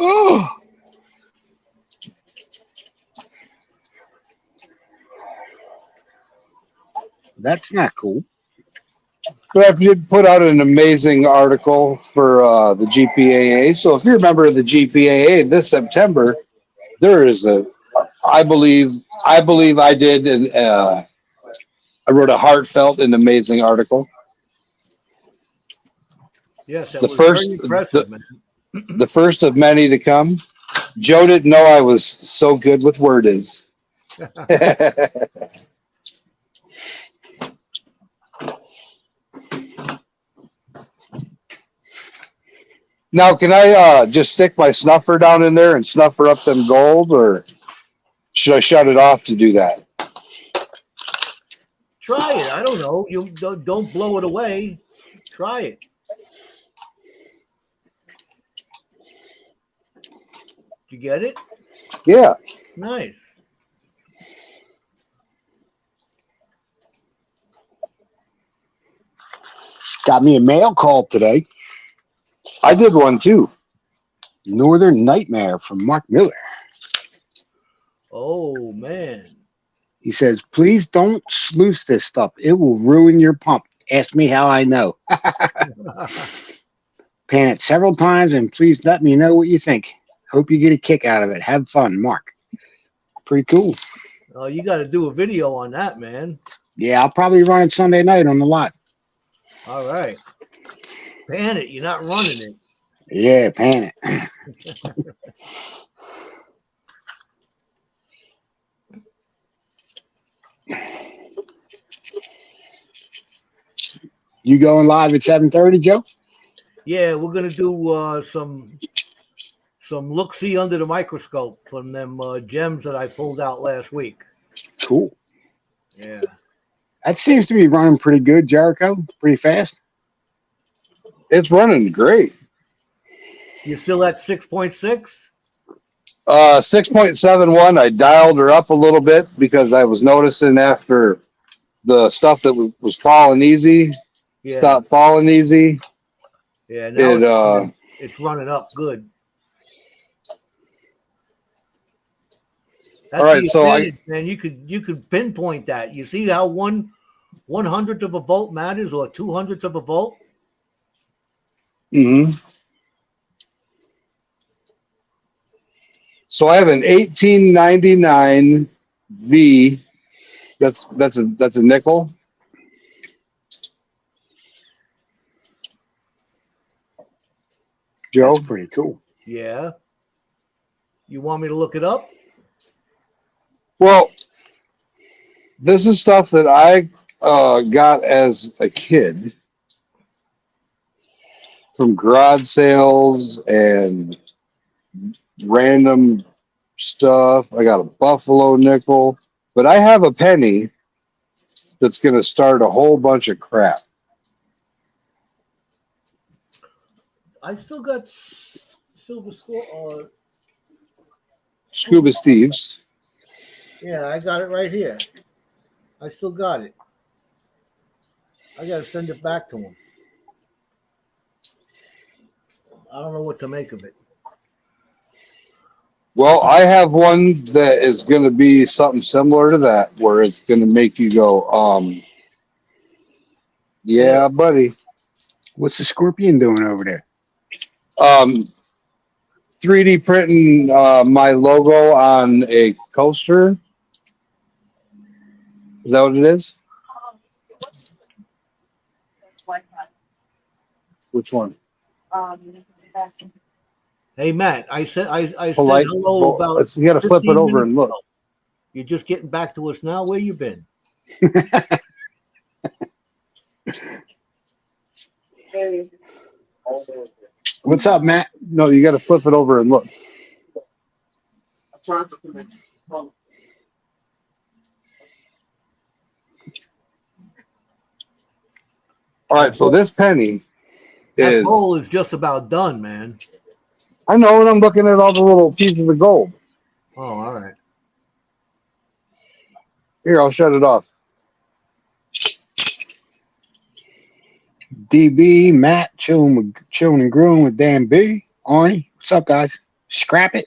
Oh. That's not cool. But I did put out an amazing article for the GPAA. So if you're a member of the GPAA this September, there is I believe I did, and I wrote a heartfelt and amazing article. Yes, that The was first- very impressive, man. The first of many to come. Joe didn't know I was so good with word is. Now, can I just stick my snuffer down in there and snuffer up them gold, or should I shut it off to do that? Try it. I don't know. You don't blow it away. Try it. Did you get it? Yeah. Nice. Got me a mail call today. I did one too. Northern Nightmare from Mark Miller. Oh man. He says, please don't sluice this stuff. It will ruin your pump. Ask me how I know. Pan it several times and please let me know what you think. Hope you get a kick out of it. Have fun, Mark. Pretty cool. Oh, you got to do a video on that, man. Yeah, I'll probably run it Sunday night on the lot. All right. Pan it. You're not running it. Yeah, pan it. You going live at 7:30, Joe? Yeah, we're gonna do some look-see under the microscope from them gems that I pulled out last week. Cool. Yeah. That seems to be running pretty good, Jericho. Pretty fast. It's running great. You still at 6.6? 6.71. I dialed her up a little bit because I was noticing after the stuff that was falling easy, Yeah. stopped falling easy. Yeah. Now It, it's running up good. That's All right, the so advantage, man, you could pinpoint that. You see how 1/100th of a volt matters, or 2/100th of a volt? mhm. So I have an 1899 V. That's a nickel. Joe? That's pretty cool. Yeah. You want me to look it up? Well, this is stuff that I got as a kid from garage sales and random stuff. I got a Buffalo nickel, but I have a penny that's going to start a whole bunch of crap. I still got silver score. Scuba Steve's. Yeah, I got it right here. I still got it. I got to send it back to him. I don't know what to make of it. Well, I have one that is going to be something similar to that, where it's going to make you go, yeah, buddy. What's the Scorpion doing over there? 3D printing my logo on a coaster. Is that what it is? Which one? Hey, Matt, I said Polite. hello about. You got to flip it 15 over and minutes look. ago. You're just getting back to us now. Where you been? What's up, Matt? No, you got to flip it over and look. All right, so this penny That is. bowl is just about done, man. I know, and I'm looking at all the little pieces of gold. Oh, all right. Here, I'll shut it off. DB, Matt, chilling and growing with Dan B. Arnie, what's up, guys? Scrap it.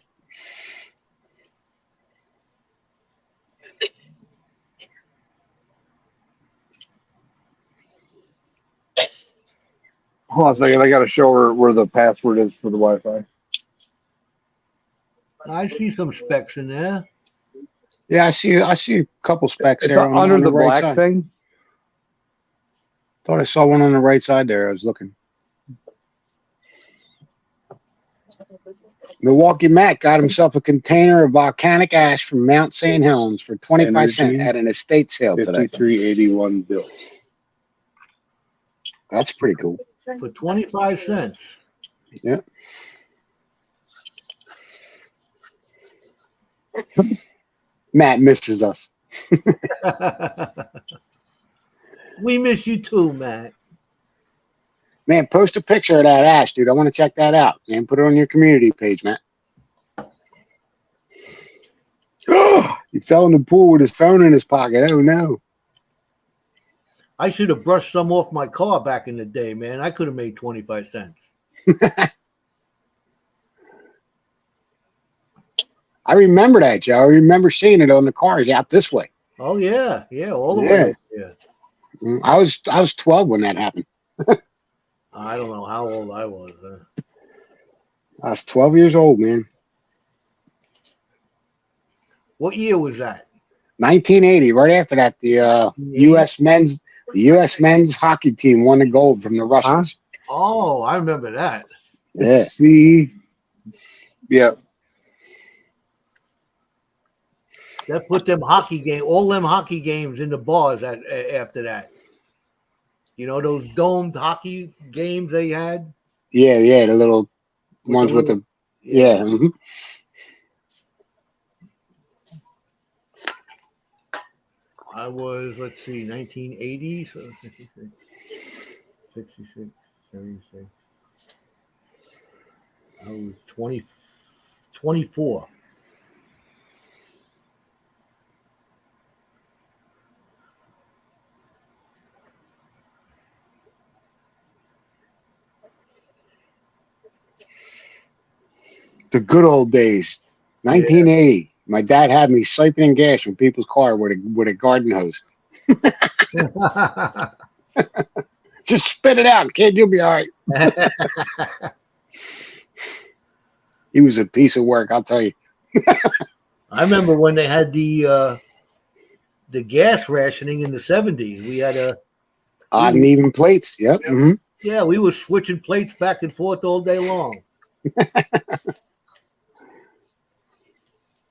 Hold on a second. I got to show her where the password is for the Wi-Fi. I see some specs in there. Yeah, I see a couple specs It's there under on the right black side. thing. Thought I saw one on the right side there. I was looking. Milwaukee Matt got himself a container of volcanic ash from Mount St. Helens for 25 cents Energy. at an estate sale today. 5381 bill. That's pretty cool. For 25 cents. Yeah. Matt misses us. We miss you too, Matt. Man, post a picture of that ash, dude. I want to check that out. Man, put it on your community page, Matt. He fell in the pool with his phone in his pocket. Oh no. I should have brushed some off my car back in the day, man. I could have made 25 cents. I remember that, Joe. I remember seeing it on the cars out this way. Oh yeah, all the Yeah. way. Yeah. I was 12 when that happened. I don't know how old I was. I was 12 years old, man. What year was that? 1980. Right after that, the U.S. men's hockey team won the gold from the Russians. Oh, I remember that. Yeah. Let's see. Yeah. That put them hockey game, all them hockey games in the bars after that. You know those domed hockey games they had? Yeah, the little ones with the yeah. Mhm. I was, let's see, 1980, so 66, 76. I was 24. The good old days. 1980. My dad had me siphoning gas from people's car with a garden hose. Just spit it out, kid. You'll be all right. He was a piece of work, I'll tell you. I remember when they had the gas rationing in the 70s. We had Odd and even plates. Yep. Mm-hmm. yeah, we were switching plates back and forth all day long.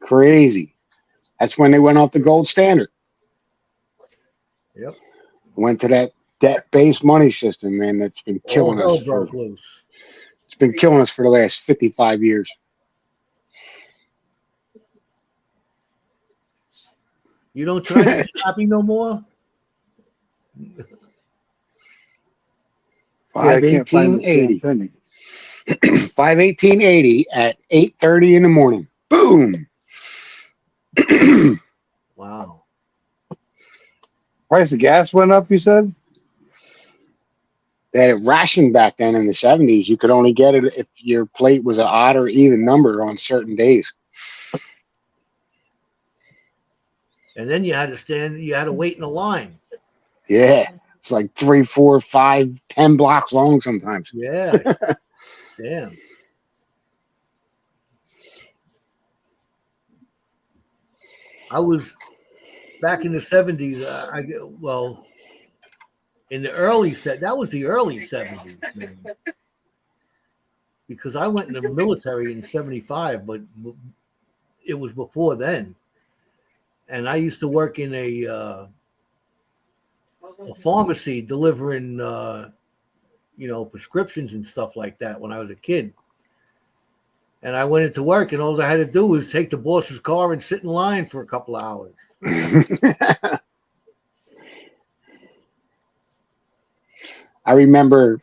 Crazy. That's when they went off the gold standard. Yep. Went to that debt-based money system, man. That's been killing All hell us. broke loose. It's been killing us for the last 55 years. You don't try to be happy no more? Yeah, I can't find the 51880. penny. 51880 at 8:30 in the morning. Boom. Wow. Price of gas went up, you said? They had it rationed back then in the 70s. You could only get it if your plate was an odd or even number on certain days. And then you had to wait in a line. Yeah. It's like 3, 4, 5, 10 blocks long sometimes. Yeah. Damn. I was back in the 70s. In the early that was the early 70s, man. Because I went in the military in 75, but it was before then. And I used to work in a pharmacy delivering, prescriptions and stuff like that when I was a kid. And I went into work, and all I had to do was take the boss's car and sit in line for a couple of hours. I remember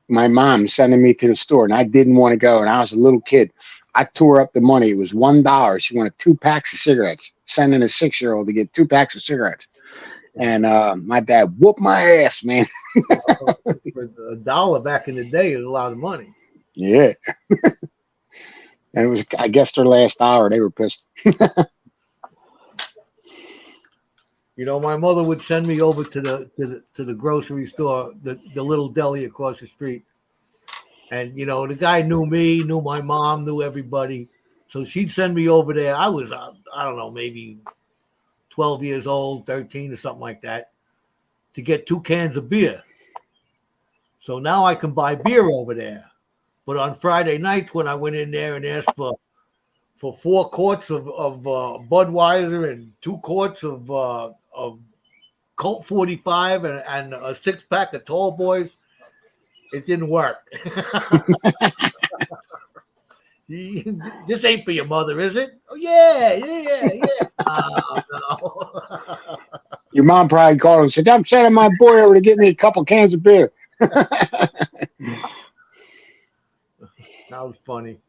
my mom sending me to the store, and I didn't want to go, and I was a little kid. I tore up the money. It was $1. She wanted 2 packs of cigarettes, sending a 6-year-old to get 2 packs of cigarettes. And my dad whooped my ass, man. For $1 back in the day is a lot of money. Yeah. And it was, I guess, their last hour. They were pissed. My mother would send me over to the grocery store, the little deli across the street. And, the guy knew me, knew my mom, knew everybody. So she'd send me over there. I was, I don't know, maybe 12 years old, 13 or something like that, to get 2 cans of beer. So now I can buy beer over there. But on Friday nights when I went in there and asked for 4 quarts of Budweiser and 2 quarts of Colt 45 and a 6-pack of Tall Boys, it didn't work. This ain't for your mother, is it? Oh, yeah. Oh, no. Your mom probably called and said, I'm sending my boy over to get me a couple cans of beer. That was funny.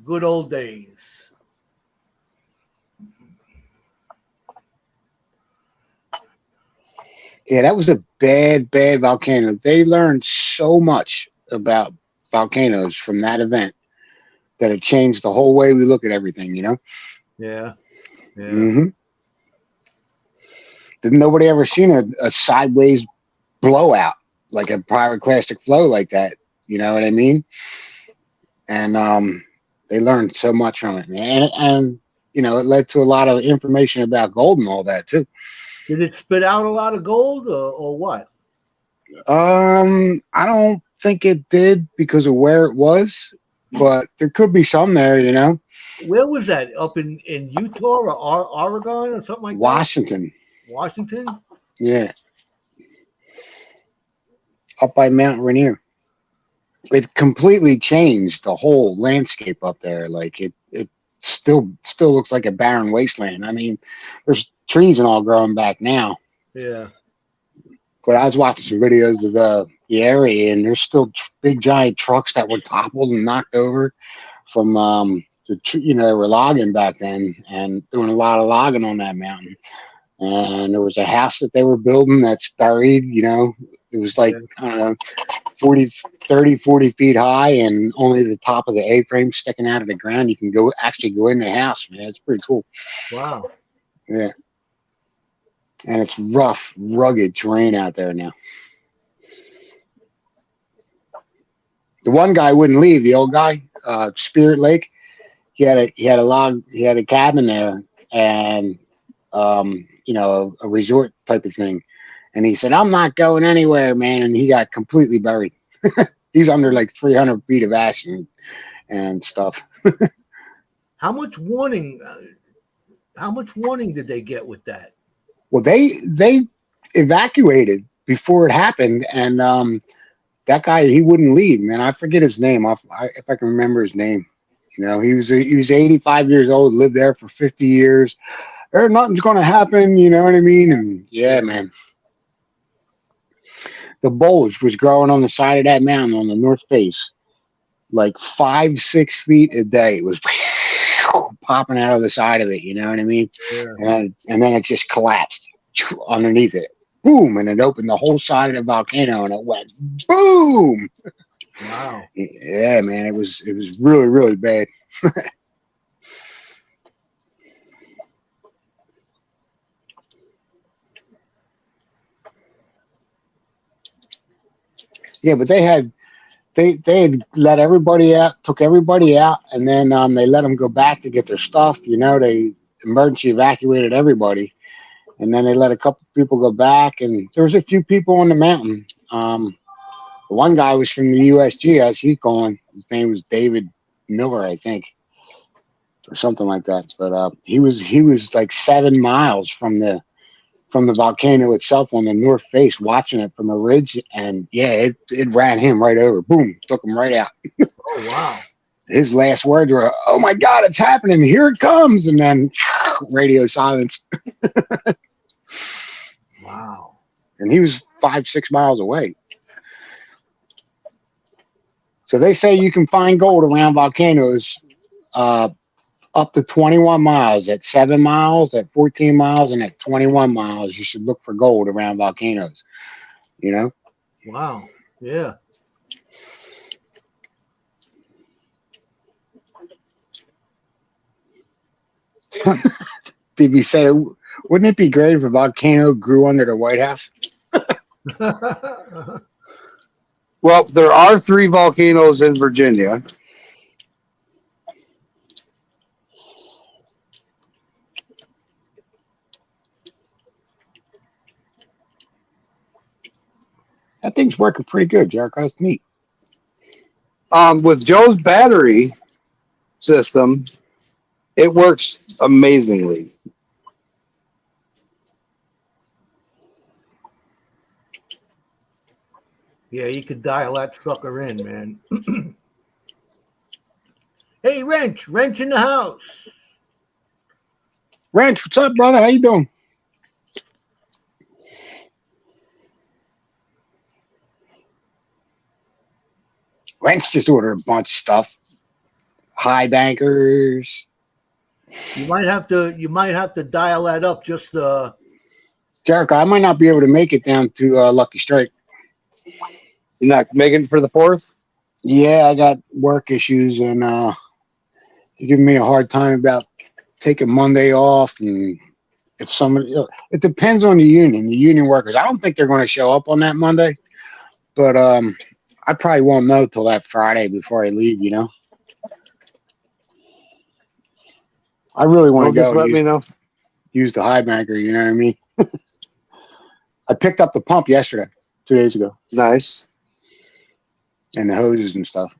Good old days. Yeah, that was a bad, bad volcano. They learned so much about volcanoes from that event that it changed the whole way we look at everything, you know? Yeah. hmm Didn't nobody ever seen a sideways blowout, like a pyroclastic flow like that? You know what I mean? And they learned so much from it, man. And you know, it led to a lot of information about gold and all that too. Did it spit out a lot of gold or what? I don't think it did because of where it was, but there could be some there, you know. Where was that? Up in Utah or Oregon or something like Washington, that? Washington? yeah, up by Mount Rainier. It completely changed the whole landscape up there. Like it still looks like a barren wasteland. I mean, there's trees and all growing back now. Yeah. But I was watching some videos of the area, and there's still big giant trucks that were toppled and knocked over from they were logging back then and doing a lot of logging on that mountain. And there was a house that they were building that's buried. You know, it was like I don't know, 40 feet high, and only the top of the A-frame sticking out of the ground. You can actually go in the house, man. It's pretty cool. Wow. Yeah. And it's rough, rugged terrain out there now. The one guy wouldn't leave. The old guy, Spirit Lake. He had a cabin there, and a resort type of thing. And he said, "I'm not going anywhere, man." And he got completely buried. He's under like 300 feet of ash and stuff. How much warning? How much warning did they get with that? Well, they evacuated before it happened, and that guy, he wouldn't leave, man. I forget his name. If I can remember his name, you know, he was 85 years old, lived there for 50 years. Nothing's going to happen, you know what I mean? And yeah, man, the bulge was growing on the side of that mountain on the north face, like 5-6 feet a day. It was popping out of the side of it, you know what I mean? Yeah. And then it just collapsed underneath it. Boom, and it opened the whole side of the volcano, and it went boom. Wow. Yeah, man, it was really, really bad. Yeah, but they had let everybody out, took everybody out, and then they let them go back to get their stuff. You know, they emergency evacuated everybody, and then they let a couple people go back, and there was a few people on the mountain. The one guy was from the USGS. He's gone. His name was David Miller, I think, or something like that. But he was like 7 miles from the volcano itself on the north face, watching it from a ridge, and yeah, it ran him right over. Boom, took him right out. Oh wow. His last words were, "Oh my God, it's happening! Here it comes!" And then radio silence. Wow. And he was 5-6 miles away. So they say you can find gold around volcanoes up to 21 miles. At 7 miles, at 14 miles, and at 21 miles, you should look for gold around volcanoes. You know? Wow. Yeah. Did you say, wouldn't it be great if a volcano grew under the White House? Well, there are 3 volcanoes in Virginia. That thing's working pretty good, Jericho. It's neat. With Joe's battery system, it works amazingly. Yeah, you could dial that sucker in, man. Hey, Wrench in the house. Wrench, what's up, brother? How you doing? Wrench just ordered a bunch of stuff. High bankers. You might have to dial that up just Jericho, I might not be able to make it down to Lucky Strike. You're not making it for the 4th? Yeah, I got work issues, and they're giving me a hard time about taking Monday off. And if somebody, it depends on the union workers. I don't think they're going to show up on that Monday, but I probably won't know till that Friday before I leave. You know, I really want Well, to just go let me know. use the high banker. You know what I mean? I picked up the pump yesterday, 2 days ago, Nice. and the hoses and stuff.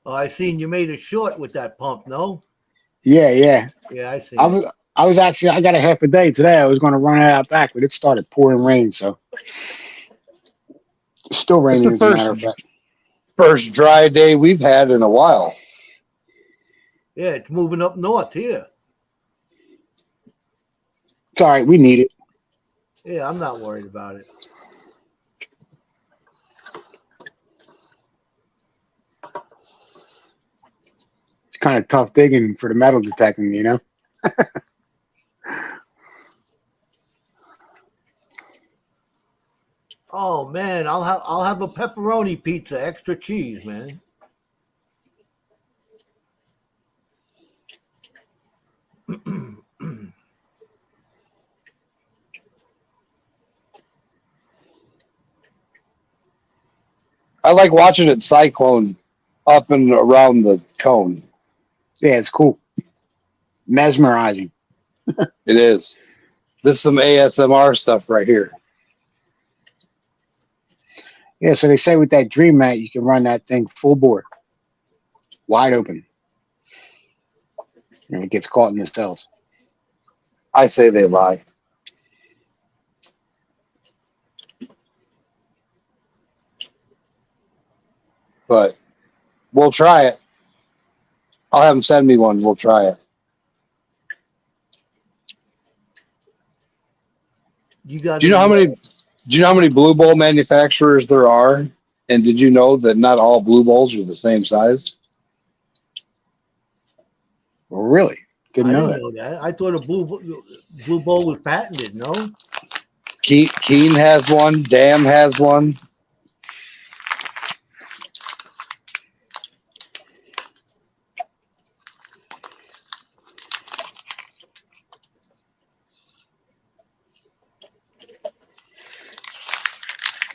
Oh, I seen you made a short with that pump, no? Yeah. Yeah, I see. I was actually, I got a half a day today. I was going to run it out back, but it started pouring rain, so it's still It's raining the as a matter of fact. first dry day we've had in a while. Yeah, it's moving up north here. It's all right. We need it. Yeah, I'm not worried about it. It's kind of tough digging for the metal detecting, you know? Oh man, I'll have a pepperoni pizza, extra cheese, man. I like watching it cyclone up and around the cone. Yeah, it's cool. Mesmerizing. It is. This is some ASMR stuff right here. Yeah, so they say with that Dream Mat, you can run that thing full bore, wide open. And it gets caught in the cells. I say they lie. But we'll try it. I'll have them send me one. We'll try it. You got. Do you know how many? Do you know how many Blue Bowl manufacturers there are? And did you know that not all Blue Bowls are the same size? Well, really? Didn't I know didn't that. know that. I thought a blue bowl was patented. No. Keen has one. Dam has one.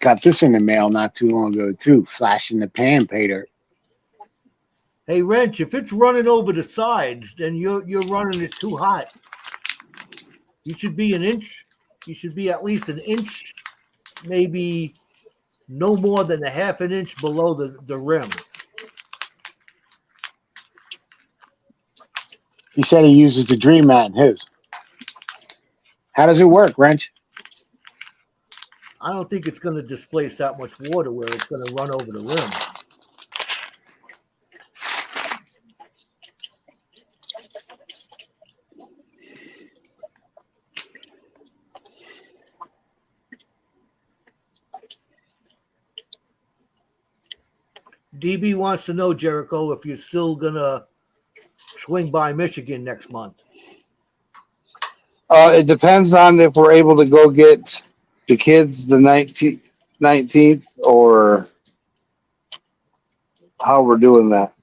Got this in the mail not too long ago, too. Flash in the pan, Peter. Hey, Wrench, if it's running over the sides, then you're running it too hot. You should be an inch. You should be at least an inch, maybe no more than a half an inch below the rim. He said he uses the Dream Mat in his. How does it work, Wrench? I don't think it's going to displace that much water where it's going to run over the rim. DB wants to know, Jericho, if you're still going to swing by Michigan next month. It depends on if we're able to go get the kids the 19th or how we're doing that.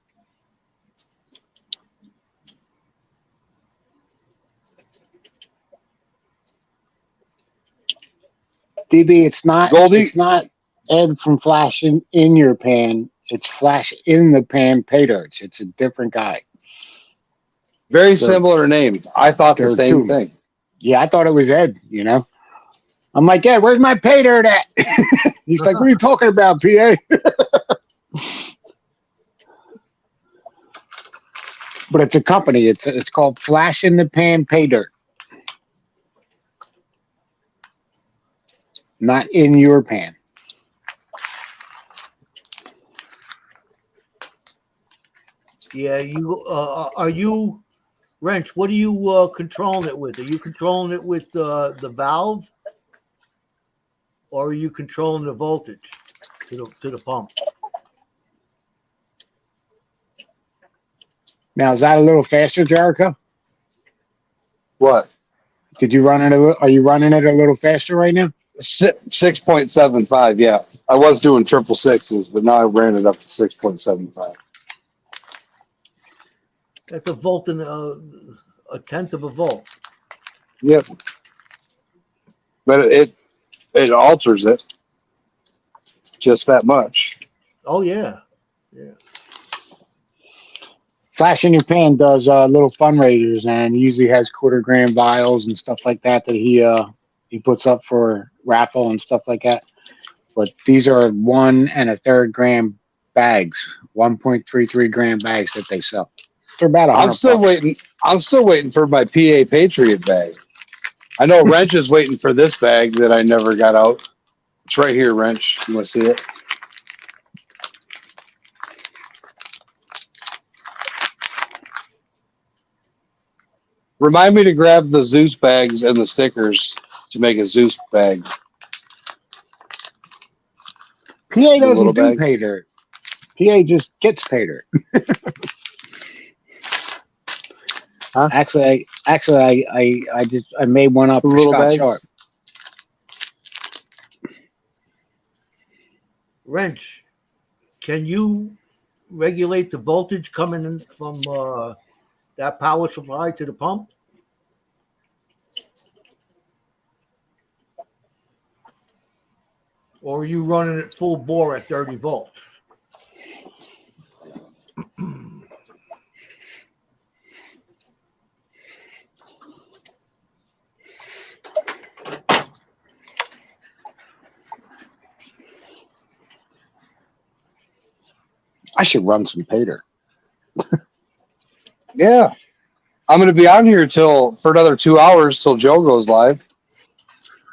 DB, it's not Goldie? It's not Ed from Flash in your pan. It's Flash in the pan pay dirts. It's a different guy. Very similar name. I thought the There are same two. thing. Yeah, I thought it was Ed, you know. I'm like, Ed, where's my pay dirt at? He's like, what are you talking about, PA? But it's a company. It's called Flash in the Pan Pay Dirt. Not in your pan. Yeah, you are you wrench? What are you controlling it with? Are you controlling it with the valve, or are you controlling the voltage to the pump? Now, is that a little faster, Jericho? What? Did you run it a little? Are you running it a little faster right now? 6.75. Yeah, I was doing triple sixes, but now I ran it up to 6.75. That's a volt and a tenth of a volt. Yep. But it alters it just that much. Oh yeah, yeah. Flash in Your Pan does little fundraisers and usually has quarter-gram vials and stuff like that he puts up for raffle and stuff like that. But these are 1 1/3 gram bags, 1.33 gram bags that they sell. They're about $100. I'm still waiting for my PA Patriot bag. I know Wrench is waiting for this bag that I never got out. It's right here, Wrench. You want to see it? Remind me to grab the Zeus bags and the stickers to make a Zeus bag. PA little doesn't do bags. pay dirt. PA just gets pay dirt. Huh? Actually, I made one up The for little Scott bags? Sharp. Wrench, can you regulate the voltage coming in from that power supply to the pump? Or are you running it full bore at 30 volts? I should run some pay dirt. Yeah. I'm going to be on here for another 2 hours till Joe goes live.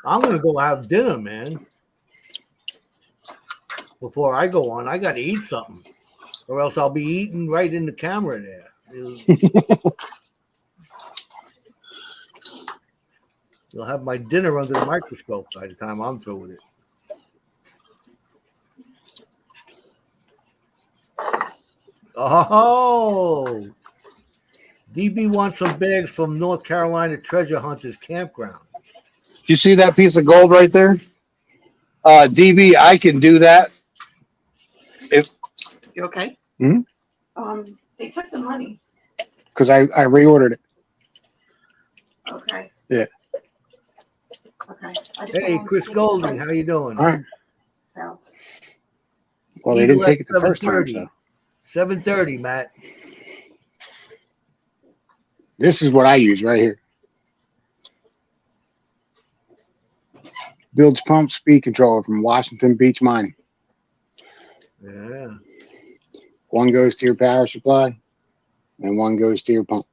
I'm gonna go have dinner, man. Before I go on, I got to eat something, or else I'll be eating right in the camera there. You'll have my dinner under the microscope by the time I'm through with it. Oh, DB wants some bags from North Carolina Treasure Hunters Campground. Do you see that piece of gold right there? DB, I can do that. You okay? Hmm? They took the money. Because I reordered it. Okay. Yeah. Okay. I just Hey, don't want Chris to Golding, take how you doing? All right. So, Well, they didn't Eagle take it at the first time. 7:30. So 7:30, Matt. this is what I use right here. Bilge pump speed controller from Washington Beach Mining. Yeah. One goes to your power supply, and one goes to your pump.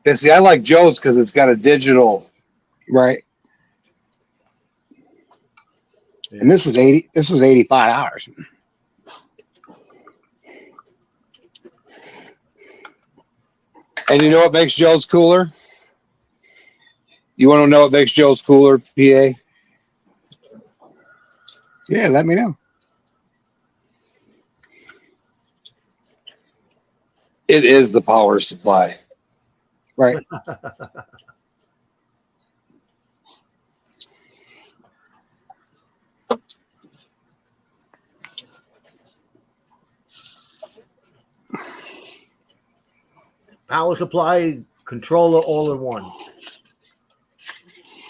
Yeah, see, I like Joe's because it's got a digital. Right. Yeah. And this was $85. And you know what makes Joe's cooler? You want to know what makes Joe's cooler, PA? Yeah, let me know. It is the power supply. Right. Power supply, controller, all in one.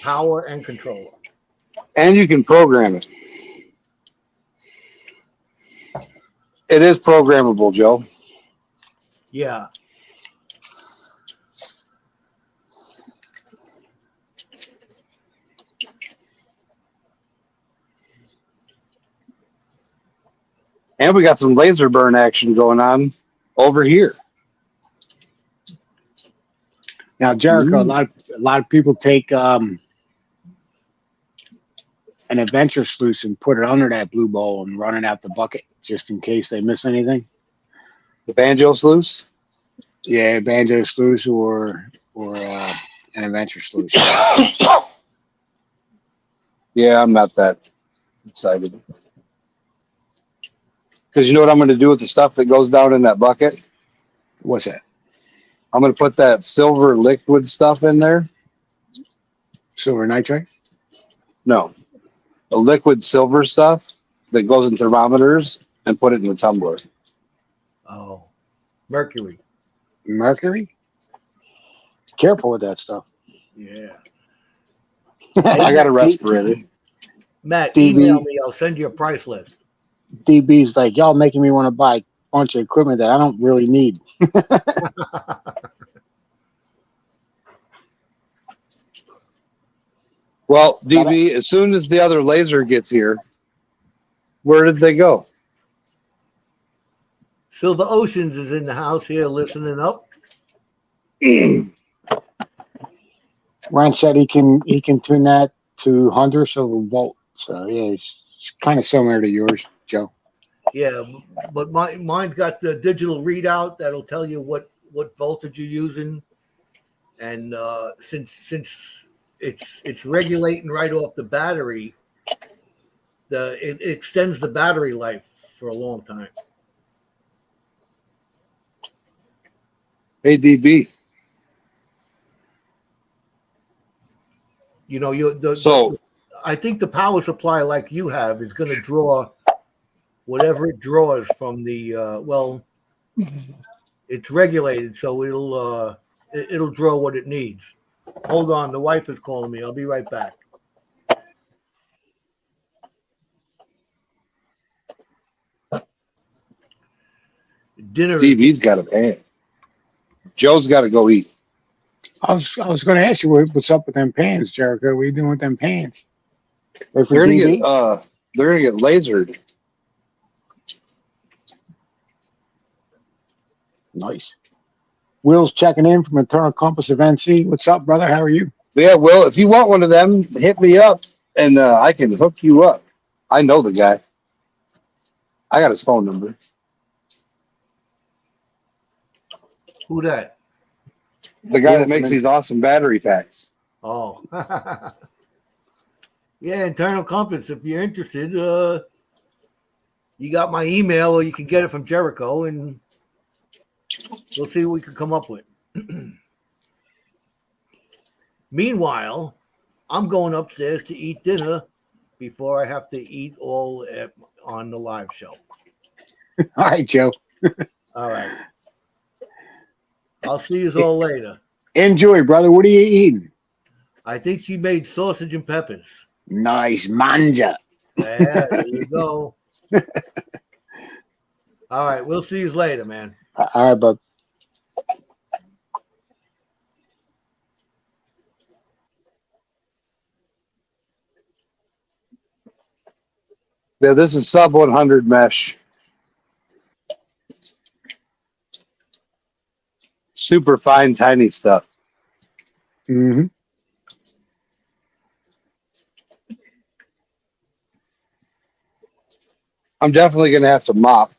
Power and controller. And you can program it. It is programmable, Joe. Yeah. And we got some laser burn action going on over here. Now, Jericho, a lot of people take an adventure sluice and put it under that blue bowl and run it out the bucket just in case they miss anything. The banjo sluice. Yeah, banjo sluice or an adventure sluice. Yeah, I'm not that excited. Because you know what I'm going to do with the stuff that goes down in that bucket? What's that? I'm going to put that silver liquid stuff in there. Silver nitrate? No, the liquid silver stuff that goes in thermometers and put it in the tumbler. Oh, mercury. Mercury? Careful with that stuff. Yeah. I got a respirator. Matt, DB. email me. I'll send you a price list. DB's like, y'all making me want to buy a bunch of equipment that I don't really need. Well, DB, as soon as the other laser gets here, where did they go? Silver Oceans is in the house here listening up. Ryan said he can tune that to 100 silver volt. So yeah, it's kind of similar to yours, Joe. Yeah, but mine's got the digital readout that'll tell you what voltage you're using, and since it's regulating right off the battery, it extends the battery life for a long time. Hey, DB. You know, I think the power supply like you have is going to draw whatever it draws from the it's regulated, so it'll draw what it needs. Hold on, the wife is calling me. I'll be right back. Dinner. DB's got a pan. Joe's got to go eat. I was going to ask you what's up with them pans, Jericho. What are you doing with them pans? Wait for They're gonna DB? get lasered. Nice. Will's checking in from Eternal Compass of NC. What's up, brother? How are you? But yeah, Will, if you want one of them, hit me up and I can hook you up. I know the guy. I got his phone number. Who that? The guy that makes these awesome battery packs. Oh. Yeah, Internal Compass. If you're interested, you got my email, or you can get it from Jericho, and we'll see what we can come up with. Meanwhile, I'm going upstairs to eat dinner before I have to eat all on the live show. All right, Joe. All right. I'll see you all later. Enjoy, brother. What are you eating? I think she made sausage and peppers. Nice manja. Yeah, there you go. All right, we'll see you later, man. All right, bud. Yeah, this is sub 100 mesh. Super fine, tiny stuff. Mm-hmm. I'm definitely going to have to mop.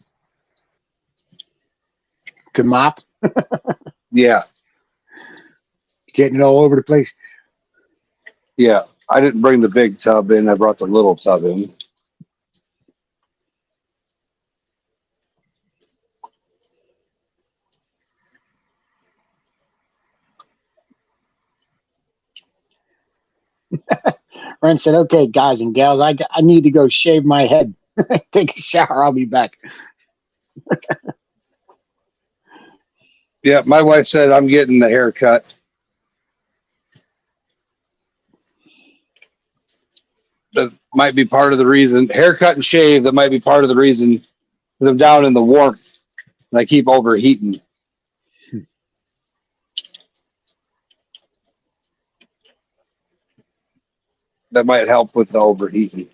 To mop, Yeah. getting it all over the place. Yeah. I didn't bring the big tub in. I brought the little tub in. Ren said, "Okay, guys and gals, I need to go shave my head, take a shower. I'll be back." Yeah. My wife said I'm getting the haircut. That might be part of the reason. Haircut and shave, that might be part of the reason that I'm down in the warmth and I keep overheating. That might help with the overheating.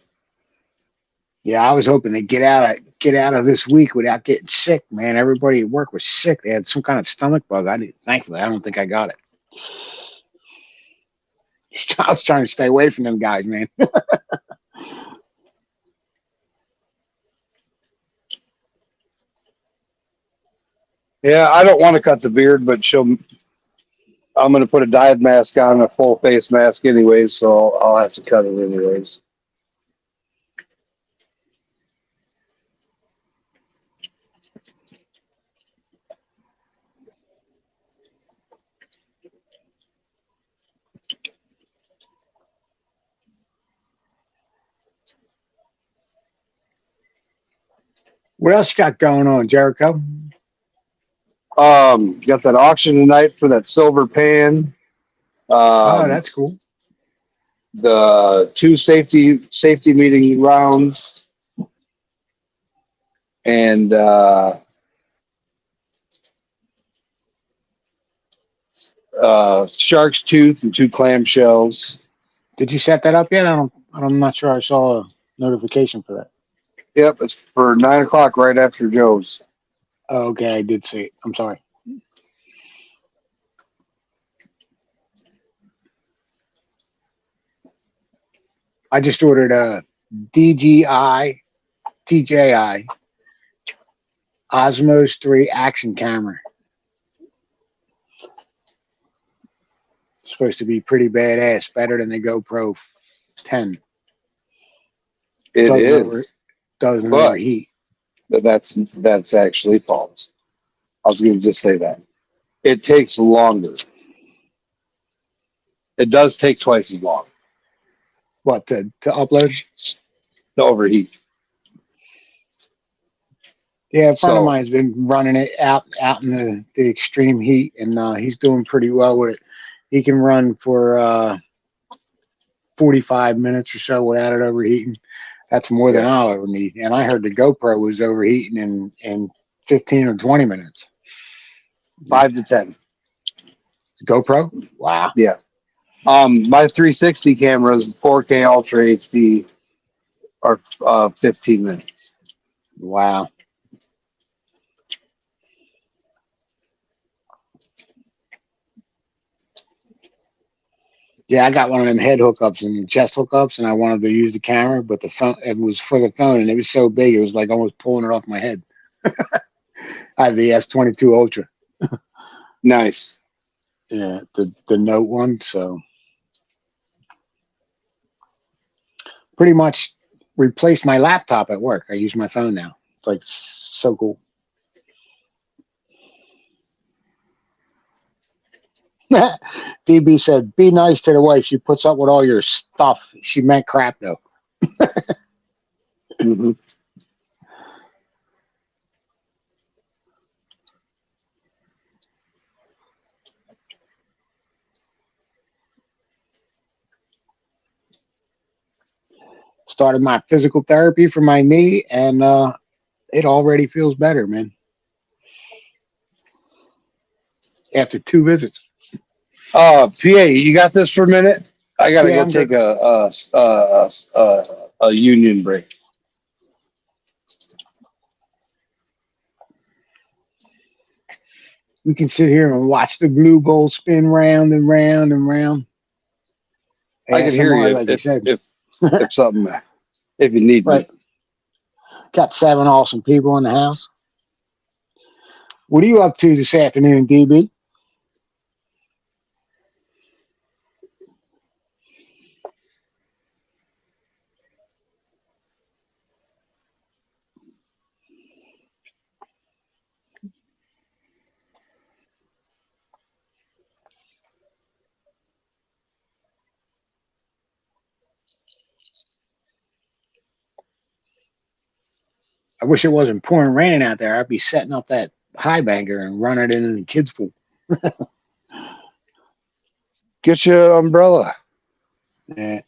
Yeah, I was hoping to get out of this week without getting sick, man. Everybody at work was sick. They had some kind of stomach bug. Thankfully, I don't think I got it. I was trying to stay away from them guys, man. Yeah, I don't want to cut the beard, but I'm going to put a dyed mask on, a full face mask anyways, so I'll have to cut it anyways. What else you got going on, Jericho? Got that auction tonight for that silver pan. Oh, that's cool. The two safety meeting rounds, and shark's tooth and two clamshells. Did you set that up yet? I'm not sure I saw a notification for that. Yep, it's for 9 o'clock right after Joe's. Oh, okay, I did see it. I'm sorry. I just ordered a DJI Osmos 3 action camera. It's supposed to be pretty badass, better than the GoPro 10. It Doesn't is, doesn't but- overheat. but that's actually false. I was going to just say that. It takes longer. It does take twice as long What to upload? to overheat. Yeah, a friend of So- mine's been running it out in the extreme heat, and he's doing pretty well with it. He can run for 45 minutes or so without it overheating. That's more than I'll ever need. And I heard the GoPro was overheating in 15 or 20 minutes. 5 to 10. GoPro? Wow. My 360 cameras, 4K Ultra HD, are 15 minutes. Wow. Yeah, I got one of them head hookups and chest hookups, and I wanted to use the camera, but the phone, it was for the phone, and it was so big, it was like almost pulling it off my head. I have the S22 Ultra. Nice. Yeah, the Note one. So pretty much replaced my laptop at work. I use my phone now. It's like so cool. DB said, "Be nice to the wife. She puts up with all your stuff." She meant crap though. hmm Started my physical therapy for my knee, and it already feels better, man. After 2 visits. PA, you got this for a minute? I gotta Yeah, go I'm take good. a union break. We can sit here and watch the blue bowl spin round and round and round. I can hear ASMR, you like you if, said. if something, if you need Right. me. Got 7 awesome people in the house. What are you up to this afternoon, DB? I wish it wasn't pouring raining out there. I'd be setting up that high banker and running it into the kids' pool. Get you an umbrella. Yeah.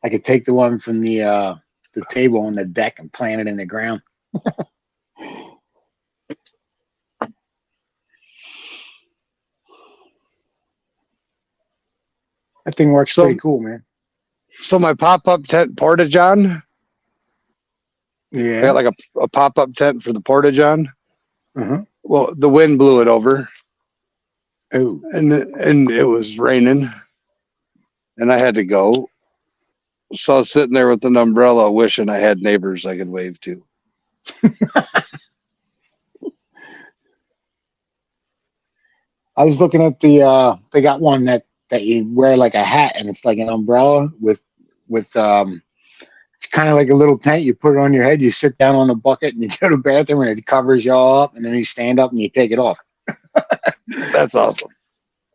I could take the one from the table on the deck and plant it in the ground. That thing works So- pretty cool, man. So my pop-up tent porta-john, I Yeah. got like a pop-up tent for the porta-john. Uh-huh. Well, the wind blew it over, Oh, and it was raining, and I had to go. So I was sitting there with an umbrella, wishing I had neighbors I could wave to. I was looking at they got one that you wear like a hat and it's like an umbrella with it's kind of like a little tent. You put it on your head, you sit down on the bucket and you go to the bathroom and it covers you all up and then you stand up and you take it off. That's awesome.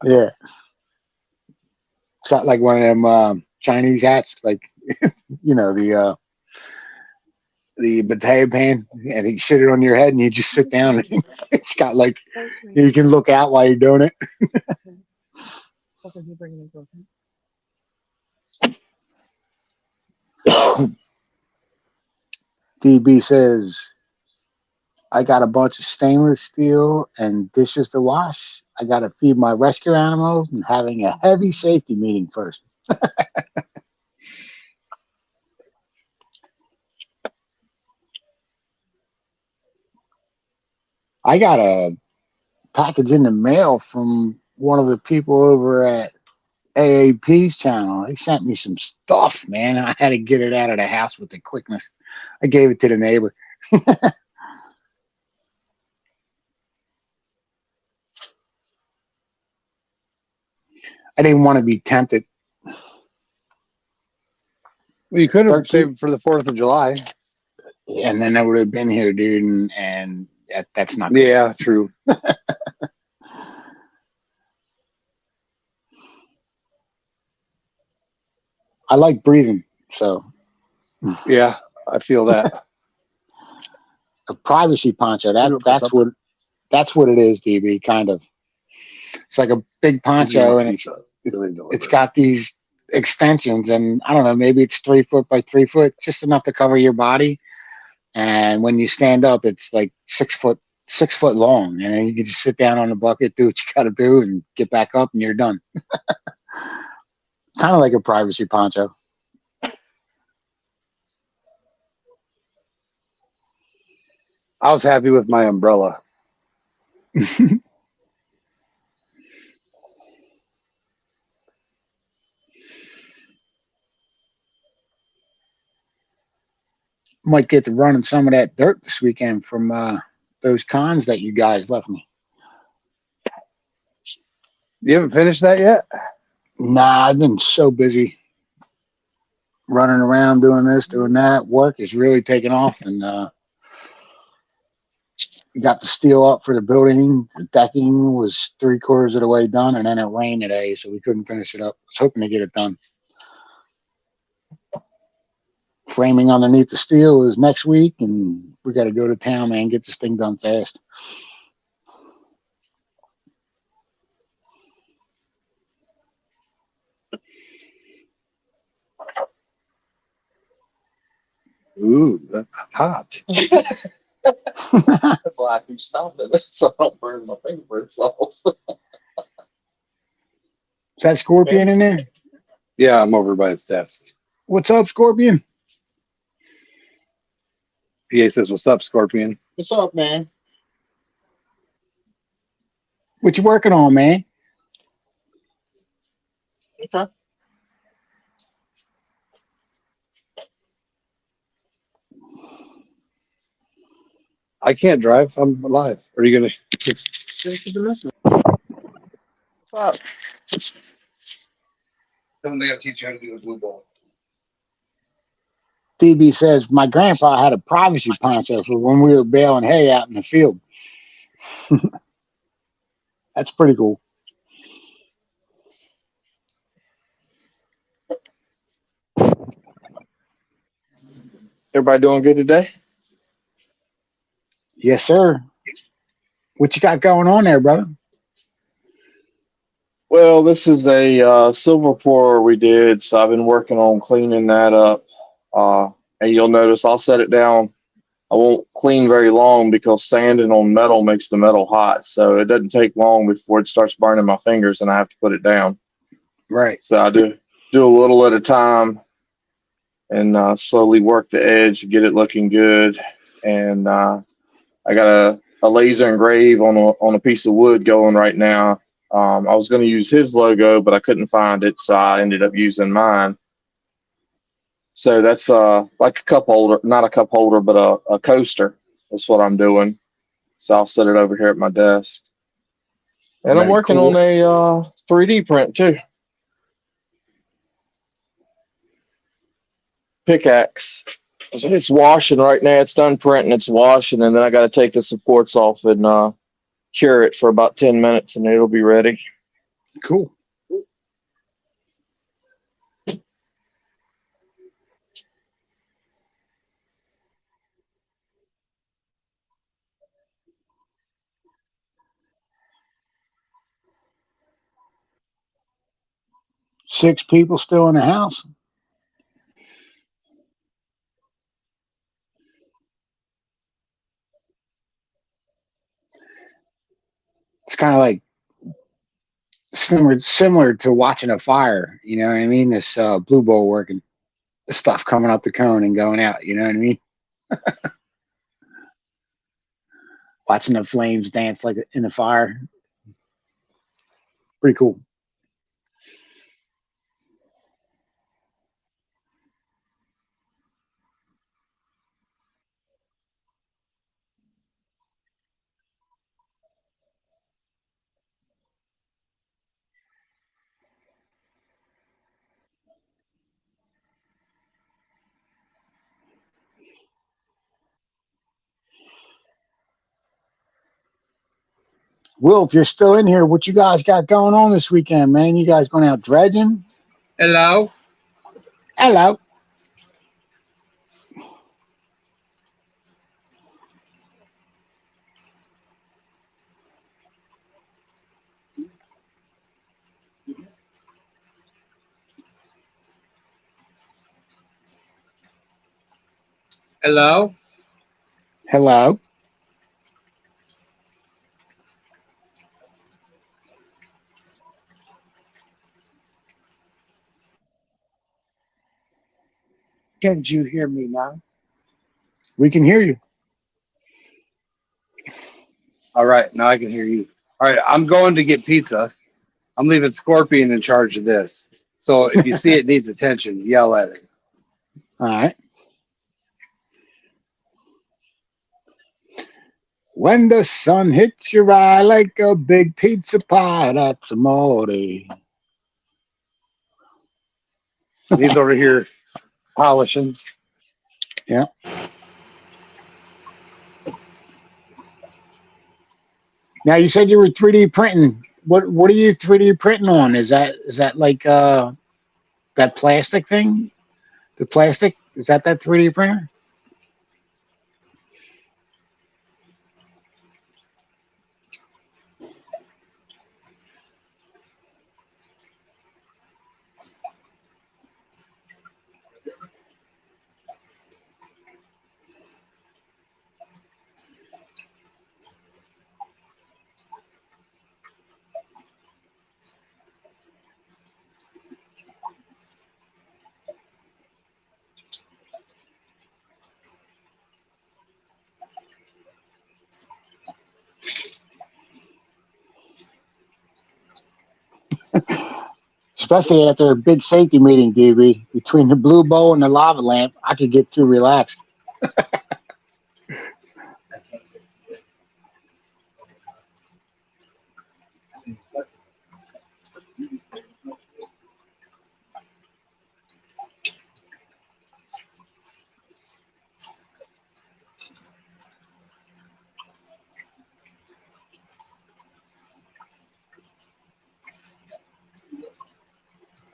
Yeah. It's got like one of them Chinese hats, like the Bataya pan, and you sit it on your head and you just sit down and it's got like you can look out while you're doing it. Also, you bring it into DB says, I got a bunch of stainless steel and dishes to wash. I got to feed my rescue animals and having a heavy safety meeting first. I got a package in the mail from one of the people over at AAP's channel. They sent me some stuff, man. I had to get it out of the house with the quickness. I gave it to the neighbor. I didn't want to be tempted. Well, you could have 13. saved it for the 4th of July. And then I would have been here, dude, and that's not good. Yeah, true. I like breathing, so Yeah, I feel that. a privacy poncho. Do it for That's what it is, DB. Kind of. It's like a big poncho, and it's got these extensions, and I don't know, maybe it's 3 foot by 3 foot, just enough to cover your body. And when you stand up, it's like 6 foot long, and then you can just sit down on the bucket, do what you got to do, and get back up, and you're done. Kind of like a privacy poncho. I was happy with my umbrella. Might get to running some of that dirt this weekend from those cons that you guys left me. You haven't finished that yet? Nah, I've been so busy running around doing this, doing that. Work is really taking off, and got the steel up for the building. The decking was 3/4 of the way done, and then it rained today, so we couldn't finish it up. I was hoping to get it done. Framing underneath the steel is next week, and we got to go to town, man, get this thing done fast. Ooh, that's hot. That's why I keep stopping it so I don't burn my fingerprints off. Is that Scorpion in there? Yeah, I'm over by his desk. What's up, Scorpion? PA says, "What's up, Scorpion?" What's up, man? What you working on, man? Okay. I can't drive. I'm alive. Are you gonna? What's up? Someday I'll teach you how to do a blue ball. DB says, my grandpa had a privacy poncho for when we were baling hay out in the field. That's pretty cool. Everybody doing good today? Yes, sir. What you got going on there, brother? Well, this is a silver pour we did, so I've been working on cleaning that up. And you'll notice I'll set it down. I won't clean very long because sanding on metal makes the metal hot, so it doesn't take long before it starts burning my fingers and I have to put it down. Right. So I do a little at a time and slowly work the edge, get it looking good. And I got a laser engrave on a piece of wood going right now. I was going to use his logo, but I couldn't find it, so I ended up using mine. So that's like a cup holder, not a cup holder, but a coaster. That's what I'm doing. So I'll set it over here at my desk. And I'm Very working cool. on a 3D print too. Pickaxe. It's washing right now. It's done printing. It's washing, and then I got to take the supports off and cure it for about 10 minutes, and it'll be ready. Cool. Six people still in the house. It's kind of like similar to watching a fire. You know what I mean? This Blue Bowl working, the stuff coming up the cone and going out. You know what I mean? Watching the flames dance like in the fire. Pretty cool. Will, if you're still in here, what you guys got going on this weekend, man? You guys going out dredging? Hello. Hello. Hello. Hello. Can't you hear me now? We can hear you. All right, now I can hear you. All right, I'm going to get pizza. I'm leaving Scorpion in charge of this. So if you see it needs attention, yell at it. All right. When the sun hits your eye like a big pizza pie, that's amore. He's over here polishing. Yeah. Now you said you were 3D printing. What are you 3D printing on? Is that like that plastic thing? The plastic? Is that 3D printer? Especially after a big safety meeting, DB, between the Blue Bowl and the lava lamp, I could get too relaxed.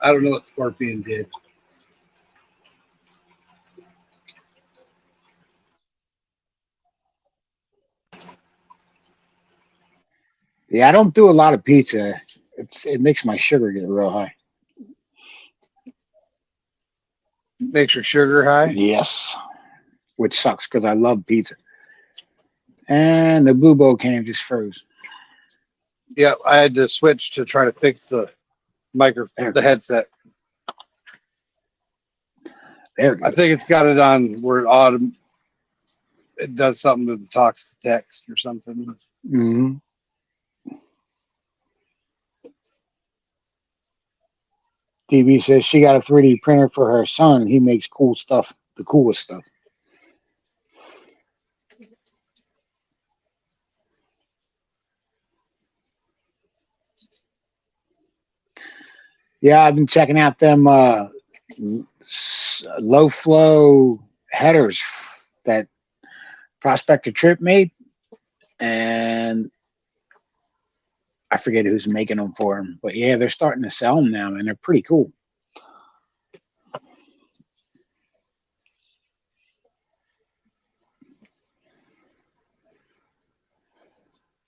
I don't know what Scorpion did. Yeah, I don't do a lot of pizza. It makes my sugar get real high. Makes your sugar high. Yes, which sucks because I love pizza. And the Blue Bowl cam just froze. Yep, I had to switch to try to fix the the headset. There we I go. think it's got it on where it does something with the talks to text or something. Mm-hmm. DB says she got a 3D printer for her son. He makes cool stuff, the coolest stuff. Yeah, I've been checking out them low flow headers that Prospector Trip made, and I forget who's making them for him, but yeah, they're starting to sell them now, and they're pretty cool.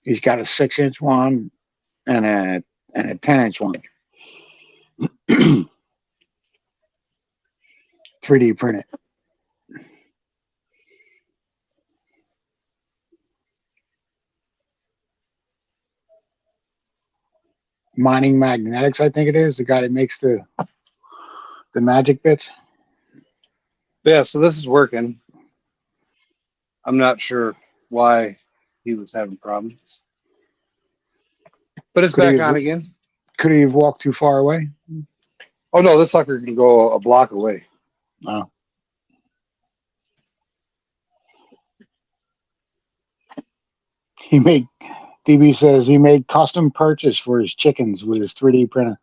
He's got a 6-inch one and a 10-inch one. 3D printed. Mining Magnetics, I think it is, the guy that makes the magic bits. Yeah, so this is working. I'm not sure why he was having problems. But it's Could back he on have- again. Could he have walked too far away? Oh no, this sucker can go a block away. Oh. DB says he made custom purchase for his chickens with his 3D printer.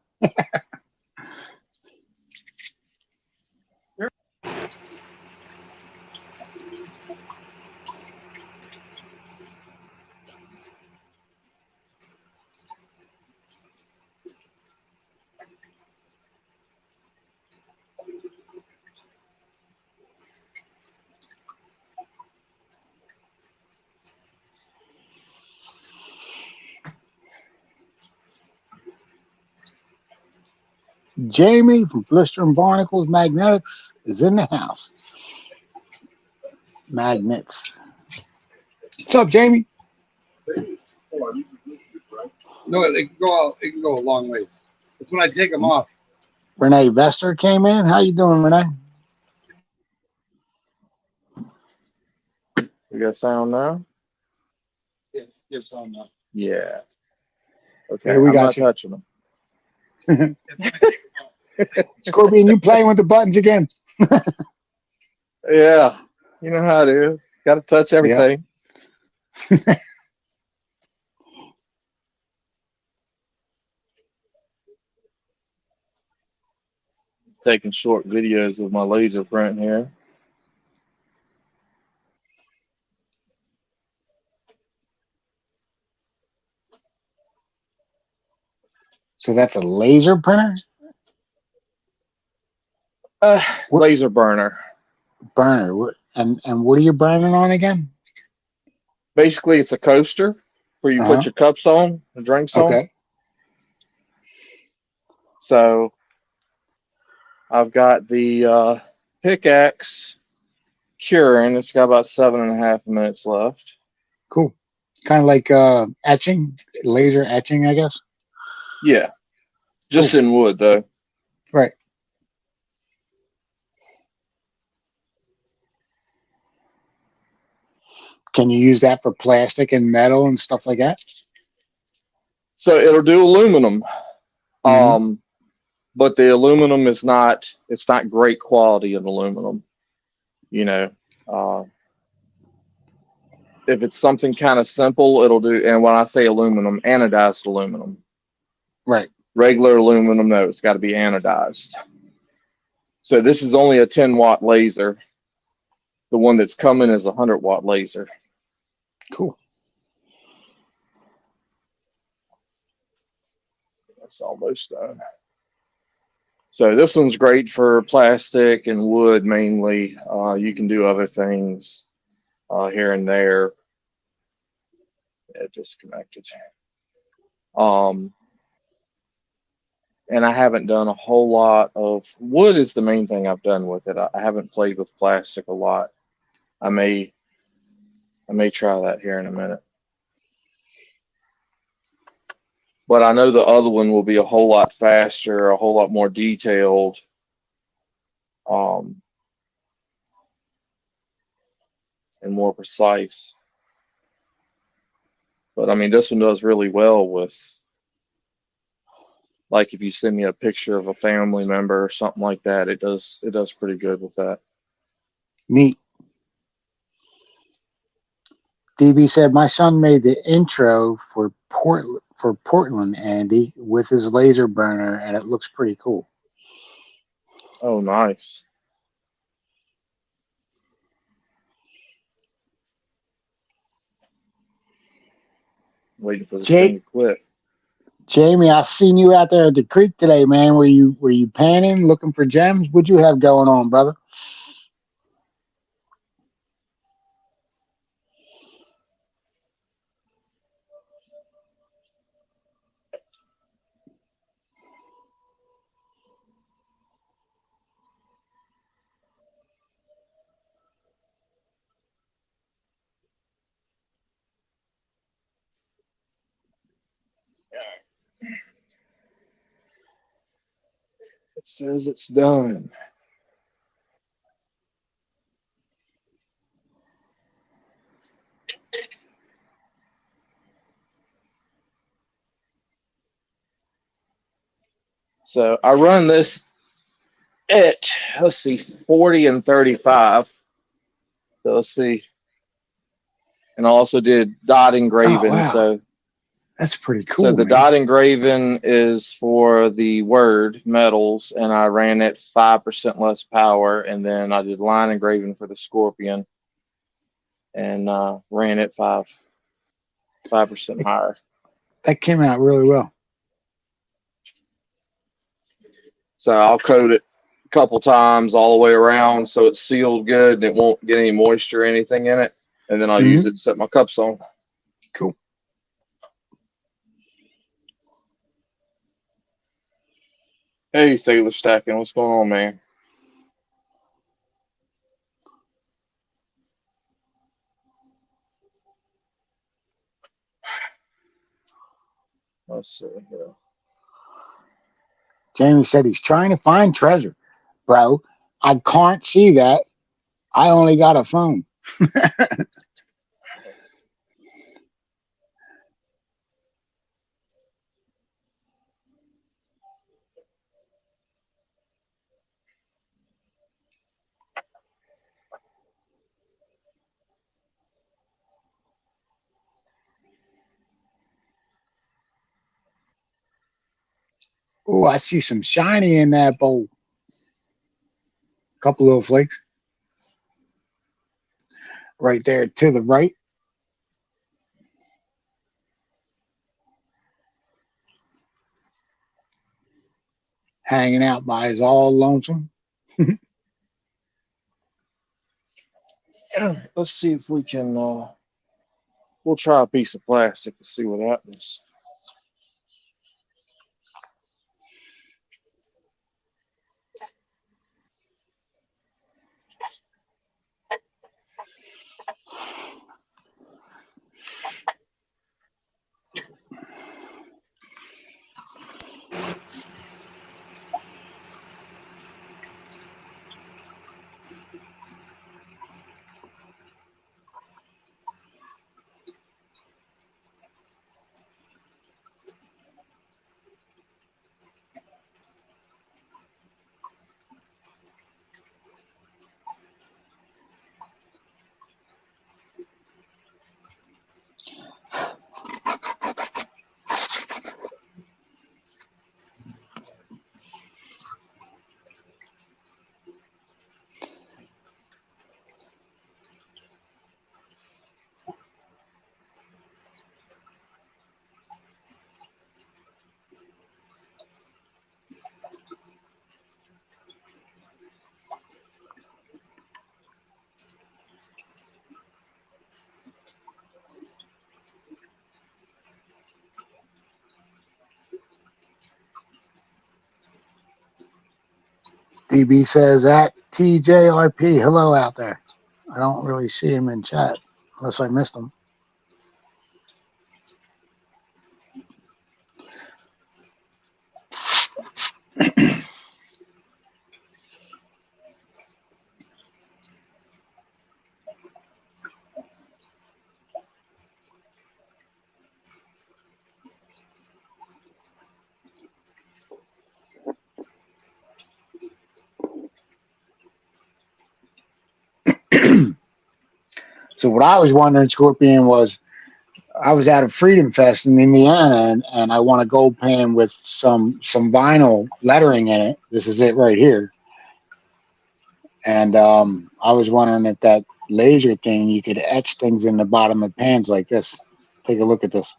Jamie from Blister and Barnacles Magnetics is in the house. Magnets. What's up, Jamie? No, it can go out. It can go a long ways. It's when I take them off. Renee Vester came in. How you doing, Renee? You got sound now? Yes, give some. Yeah. Okay. Yeah, we I'm got not you. touching them. Scorpion, you playing with the buttons again? Yeah. You know how it is. Got to touch everything. Taking short videos of my laser print here. So that's a laser printer? Laser burner. Burner. And what are you burning on again? Basically, it's a coaster where you Uh-huh. put your cups on, the drinks on. Okay. So I've got the pickaxe curing. It's got about 7.5 minutes left. Cool. Kind of like etching, laser etching, I guess. Yeah. Just in wood, though. Right. Can you use that for plastic and metal and stuff like that? So it'll do aluminum. Mhm. But the aluminum is not, it's not great quality of aluminum. You know, if it's something kind of simple, it'll do. And when I say aluminum, anodized aluminum. Right. Regular aluminum, no, it's got to be anodized. So this is only a 10-watt laser. The one that's coming is a 100-watt laser. Cool. That's almost done. So this one's great for plastic and wood mainly. You can do other things here and there. It disconnected. And I haven't done a whole lot of wood is the main thing I've done with it. I haven't played with plastic a lot. I may try that here in a minute. But I know the other one will be a whole lot faster, a whole lot more detailed. And more precise. But I mean, this one does really well with, like, if you send me a picture of a family member or something like that, it does pretty good with that. Neat. DB said my son made the intro for for Portland, Andy, with his laser burner, and it looks pretty cool. Oh, nice. Waiting for the Jake? thing to clip. Jamie, I seen you out there at the creek today, man. Were you panning, looking for gems? What'd you have going on, brother? It says it's done. So I run this at, let's see, 40 and 35. So let's see. And I also did dot engraving. Oh, wow. So That's pretty cool. so the man. dot engraving is for the word metals, and I ran it 5% less power, and then I did line engraving for the scorpion, and ran it 5% higher. That came out really well. So I'll coat it a couple times all the way around so it's sealed good and it won't get any moisture or anything in it, and then I'll use it to set my cups on. Cool. Hey, Sailor Stacking, what's going on, man? Let's see here. Jamie said he's trying to find treasure. Bro, I can't see that. I only got a phone. Oh, I see some shiny in that bowl. Couple little flakes. Right there to the right. Hanging out by his all lonesome. Let's see if we can, we'll try a piece of plastic to see what happens. DB says at TJRP. Hello out there. I don't really see him in chat unless I missed him. So what I was wondering, Scorpion, was I was out of Freedom Fest in Indiana, and I want a gold pan with some vinyl lettering in it. This is it right here. And I was wondering if that laser thing, you could etch things in the bottom of pans like this. Take a look at this.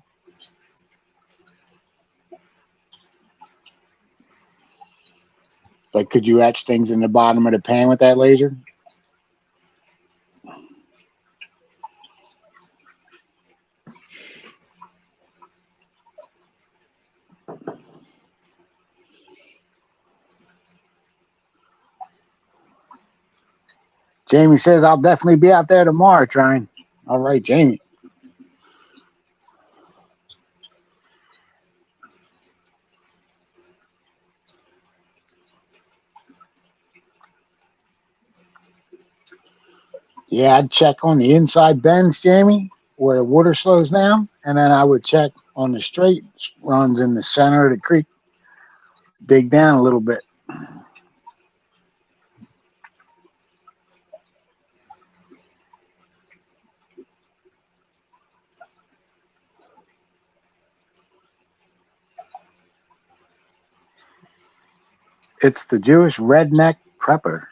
Like, could you etch things in the bottom of the pan with that laser? Jamie says, I'll definitely be out there tomorrow trying. All right, Jamie. Yeah, I'd check on the inside bends, Jamie, where the water slows down, and then I would check on the straight runs in the center of the creek. Dig down a little bit. It's the Jewish redneck prepper.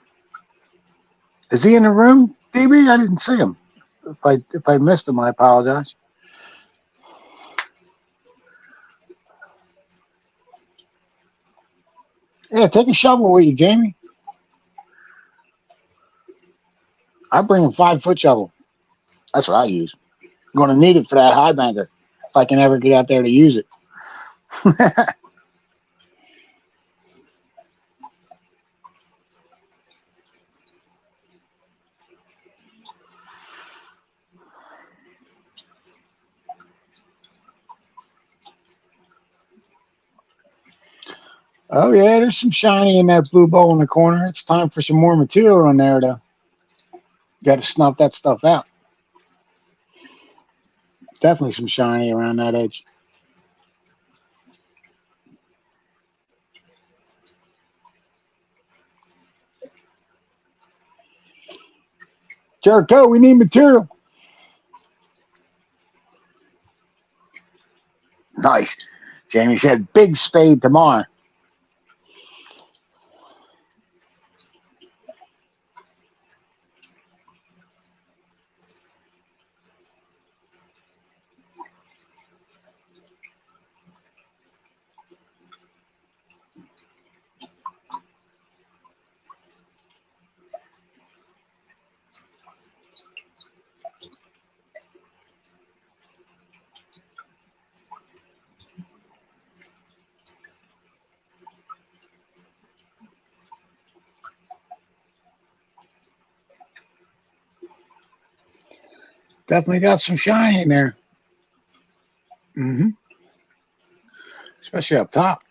Is he in the room, DB? I didn't see him. If I missed him, I apologize. Yeah, take a shovel with you, Jamie. I bring a 5-foot shovel. That's what I use. I'm going to need it for that high banker if I can ever get out there to use it. Oh, yeah, there's some shiny in that blue bowl in the corner. It's time for some more material in there, though. Got to snuff that stuff out. Definitely some shiny around that edge. Jericho, we need material. Nice. Jamie said, big spade tomorrow. Definitely got some shiny in there. Mm-hmm. Especially up top.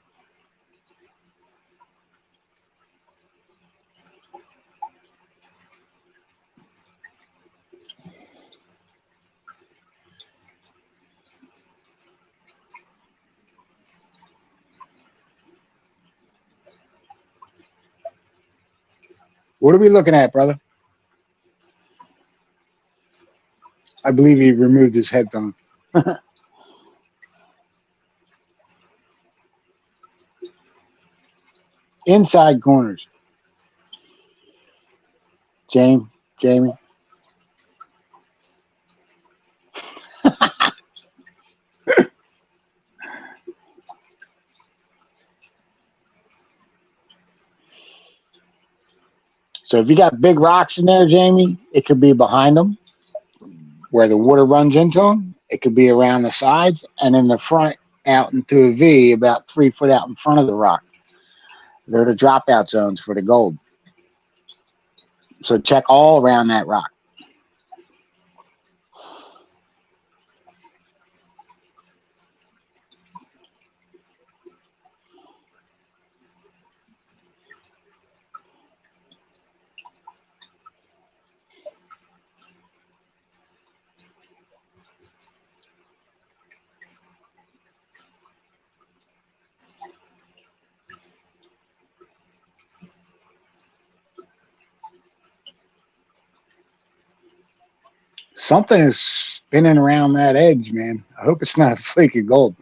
What are we looking at, brother? I believe he removed his headphone. Inside corners. Jamie. So if you got big rocks in there, Jamie, it could be behind them where the water runs into them. It could be around the sides and in the front out into a V about 3 foot out in front of the rock. They're the dropout zones for the gold. So check all around that rock. Something is spinning around that edge, man. I hope it's not a flake of gold.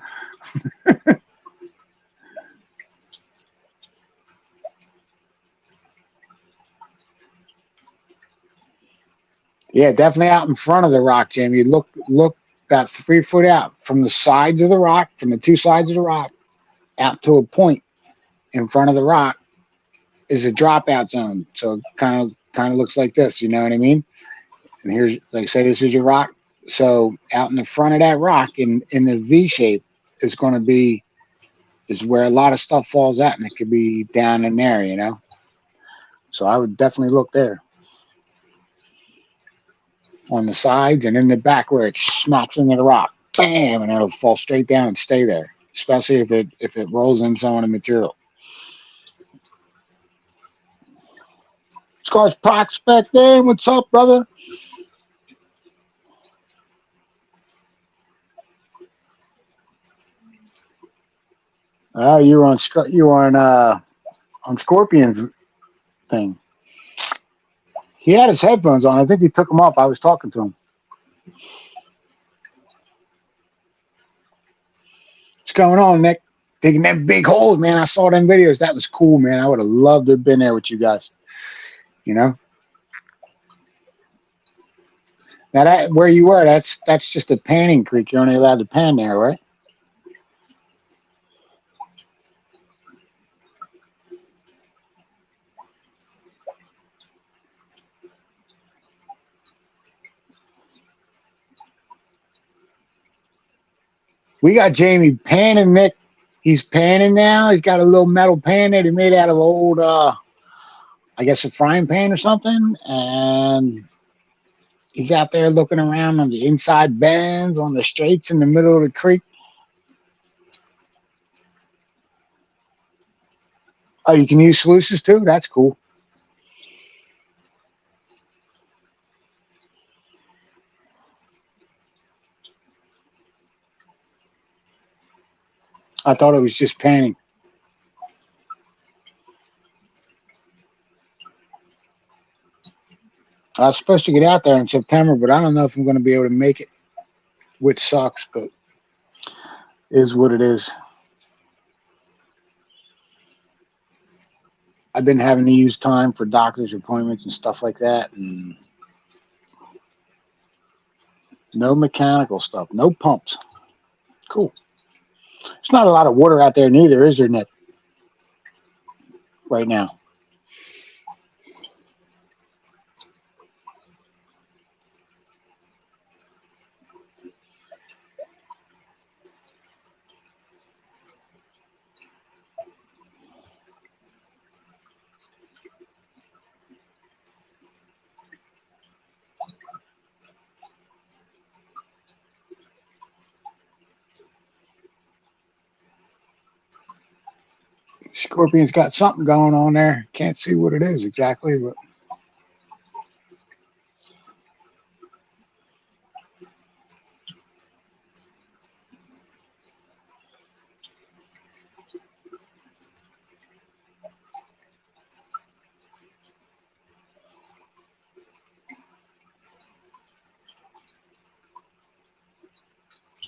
Yeah, definitely out in front of the rock, Jamie. Look about 3 foot out from the sides of the rock, from the two sides of the rock, out to a point in front of the rock is a dropout zone. So kind of looks like this, you know what I mean? And here's, like I said, this is your rock. So out in the front of that rock in the V shape is going to be is where a lot of stuff falls out, and it could be down in there, you know. So I would definitely look there on the sides and in the back where it smacks into the rock, bam, and it'll fall straight down and stay there. Especially if it rolls in some of the material. Scars prospecting, what's up, brother? Oh, you were on Scorpion's thing. He had his headphones on. I think he took them off. I was talking to him. What's going on, Nick? Digging them big holes, man. I saw them videos. That was cool, man. I would have loved to have been there with you guys. You know. Now that where you were, that's just a panning creek. You're only allowed to pan there, right? We got Jamie panning, Nick. He's panning now. He's got a little metal pan that he made out of old, I guess a frying pan or something. And he's out there looking around on the inside bends, on the straights in the middle of the creek. Oh, you can use sluices too? That's cool. I thought it was just panning. I was supposed to get out there in September, but I don't know if I'm going to be able to make it, which sucks, but is what it is. I've been having to use time for doctor's appointments and stuff like that, and no mechanical stuff, no pumps. Cool. There's not a lot of water out there neither, is there, Nick? Right now. Scorpion's got something going on there. Can't see what it is exactly, but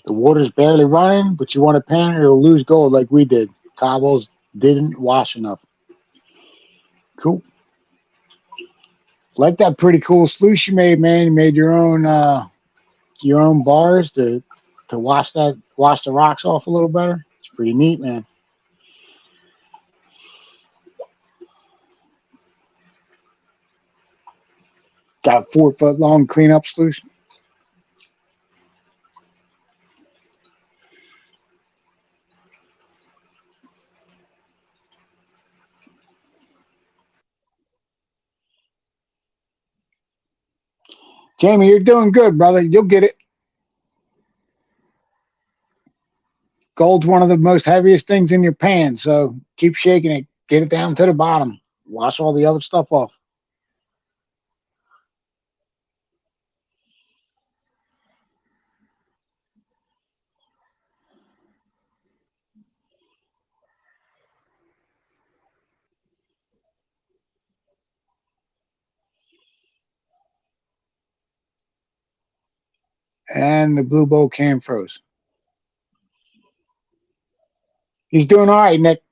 the water's barely running, but you want to pan it, it'll lose gold like we did. Cobbles didn't wash enough. Cool. Like that pretty cool sluice you made, man. You made your own bars to wash the rocks off a little better. It's pretty neat, man. Got a 4 foot long cleanup sluice. Jamie, you're doing good, brother. You'll get it. Gold's one of the most heaviest things in your pan, so keep shaking it. Get it down to the bottom. Wash all the other stuff off. And the Blue Bowl cam froze. He's doing all right, Nick.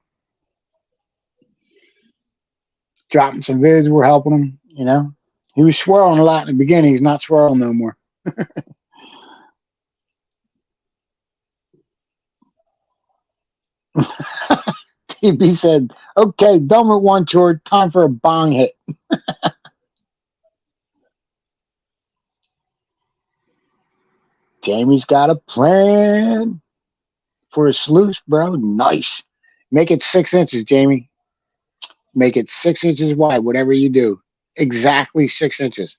Dropping some vids. We're helping him, you know. He was swirling a lot in the beginning. He's not swirling no more. TB said, okay, done with one chore. Time for a bong hit. Jamie's got a plan for a sluice, bro. Nice. Make it 6 inches, Jamie. Make it 6 inches wide, whatever you do. Exactly 6 inches.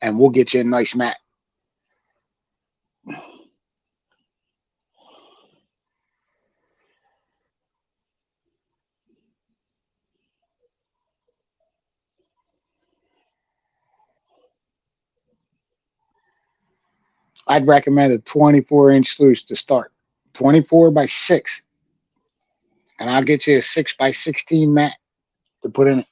And we'll get you a nice mat. I'd recommend a 24-inch sluice to start. 24 by 6. And I'll get you a 6 by 16 mat to put in it.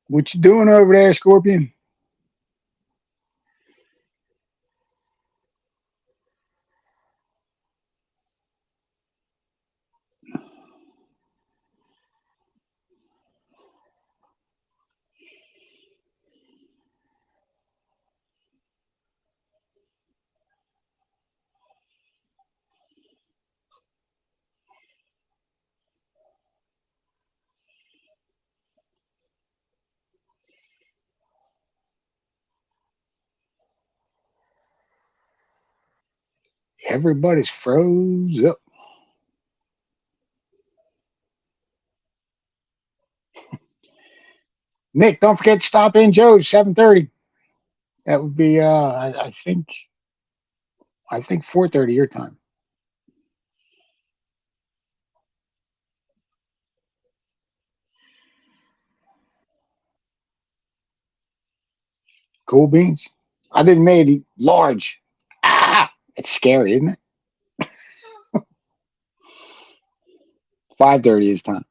What you doing over there, Scorpion? Everybody's froze up. Nick, don't forget to stop in Joe's 7:30. That would be I think 4:30 your time. Cool beans. I've been made large. Ah, it's scary, isn't it? 5:30 is time.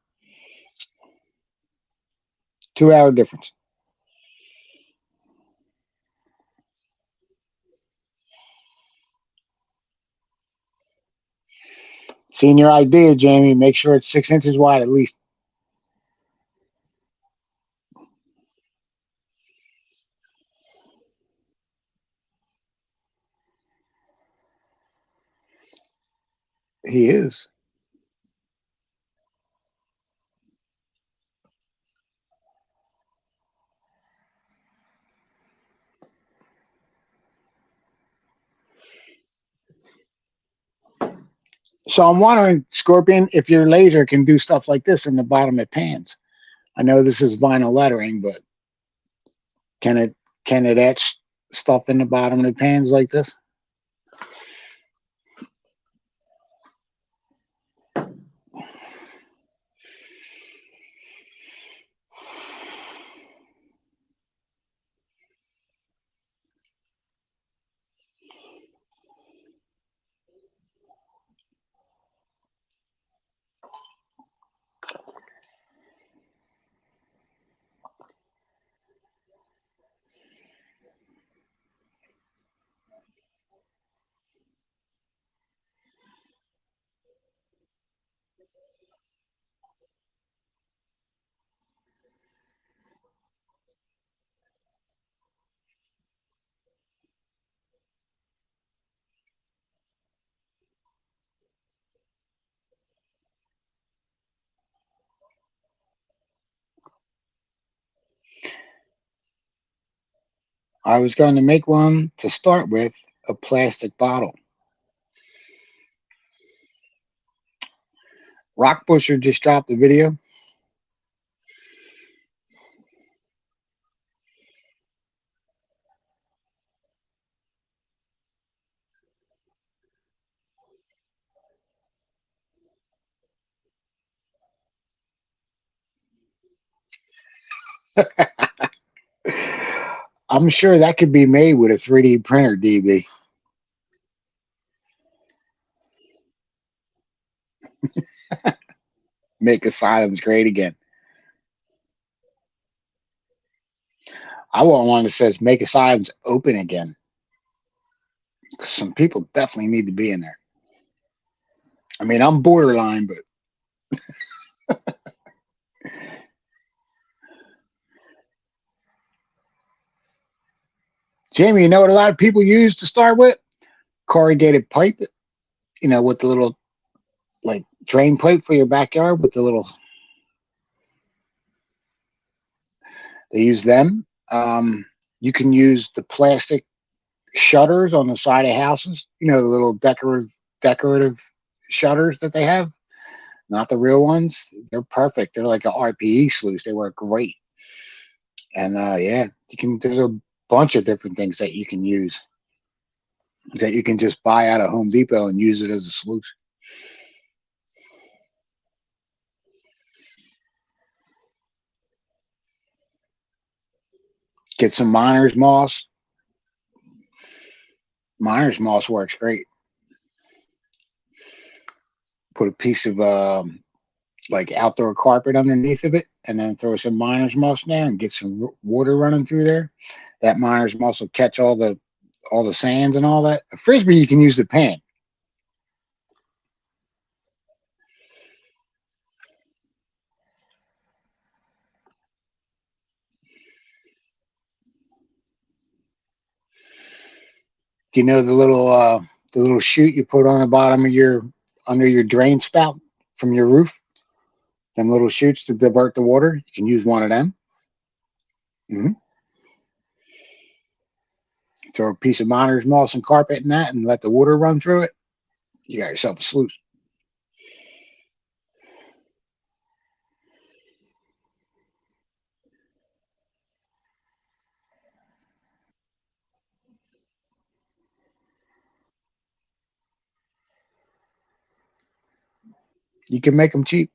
2 hour difference. Seeing your idea, Jamie. Make sure it's 6 inches wide at least. He is. So I'm wondering, Scorpion, if your laser can do stuff like this in the bottom of pans. I know this is vinyl lettering, but can it etch stuff in the bottom of the pans like this? I was going to make one to start with, a plastic bottle. Rock Pusher just dropped a video. I'm sure that could be made with a 3D printer, DB. Make asylums great again. I want one that says make asylums open again. 'Cause some people definitely need to be in there. I mean, I'm borderline, but Jamie, you know what a lot of people use to start with? Corrugated pipe, with the little like drain pipe for your backyard with the little, they use them. You can use the plastic shutters on the side of houses, the little decorative shutters that they have, not the real ones. They're perfect. They're like a RPE sluice. They work great. And yeah, there's a bunch of different things that you can use that you can just buy out of Home Depot and use it as a sluice. Get some miner's moss. Miner's moss works great. Put a piece of like outdoor carpet underneath of it, and then throw some miner's moss down and get some water running through there. That miner's moss will catch all the sands and all that. A frisbee, you can use the pan. Do you know the little chute you put on the bottom of under your drain spout from your roof? Them little chutes to divert the water. You can use one of them. Mm-hmm. Throw a piece of miner's moss and carpet in that, and let the water run through it. You got yourself a sluice. You can make them cheap.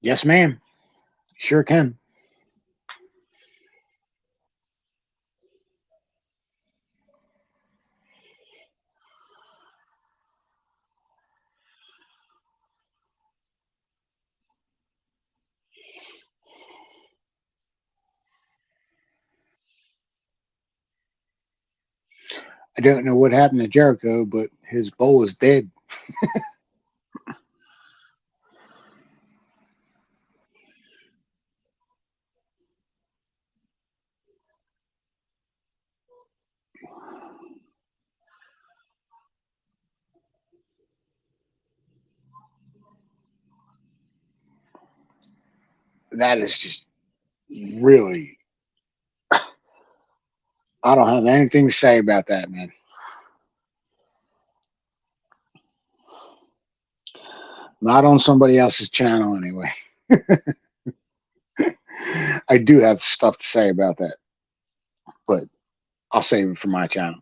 Yes, ma'am. Sure can. I don't know what happened to Jericho, but his bowl is dead. That is just really, I don't have anything to say about that, man. Not on somebody else's channel, anyway. I do have stuff to say about that, but I'll save it for my channel.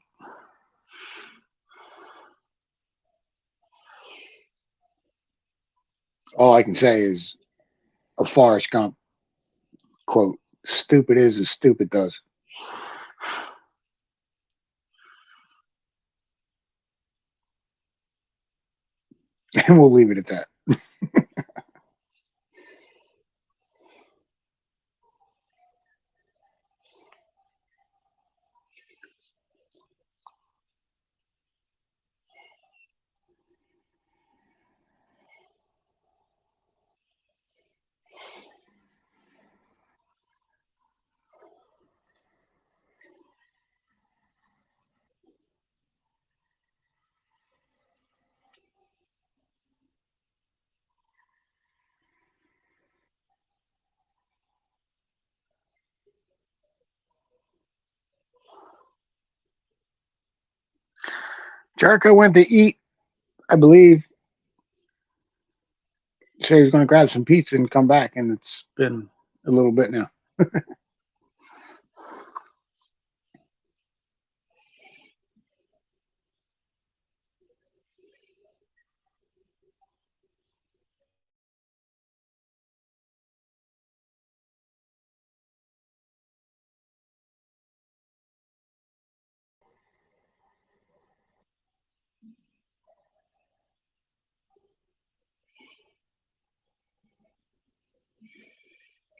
All I can say is a Forrest Gump quote: "Stupid is as stupid does." And we'll leave it at that. Jericho went to eat, I believe. Said he was going to grab some pizza and come back, and it's been a little bit now.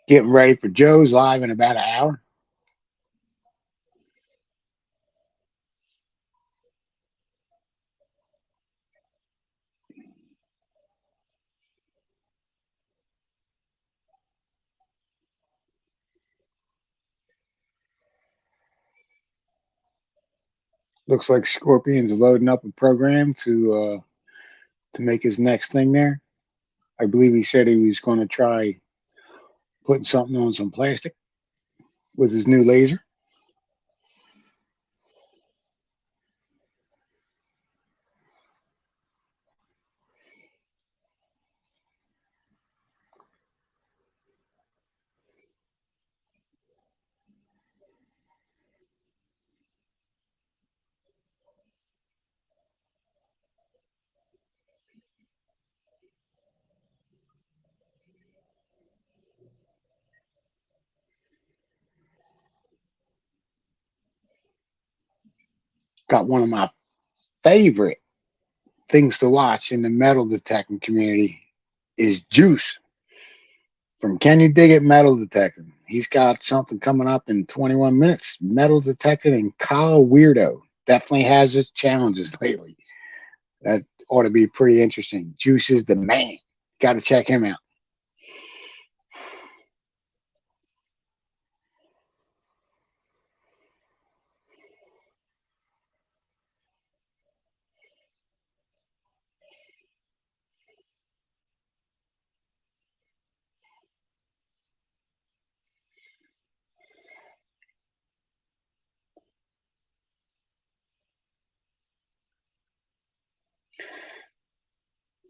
Getting ready for Joe's live in about an hour. Looks like Scorpion's loading up a program to make his next thing there. I believe he said he was going to try putting something on some plastic with his new laser. Got one of my favorite things to watch in the metal detecting community is Juice from Can You Dig It Metal Detecting. He's got something coming up in 21 minutes. Metal detecting and Kyle Weirdo definitely has its challenges lately. That ought to be pretty interesting. Juice is the man. Got to check him out.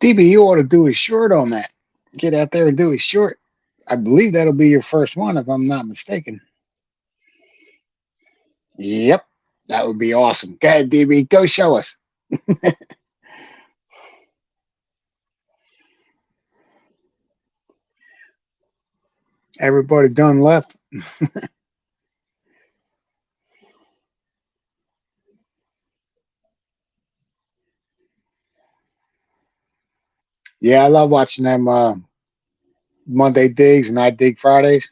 DB, you ought to do a short on that. Get out there and do a short. I believe that'll be your first one, if I'm not mistaken. Yep, that would be awesome. Go ahead, DB. Go show us. Everybody done left. Yeah, I love watching them Monday digs and I dig Fridays.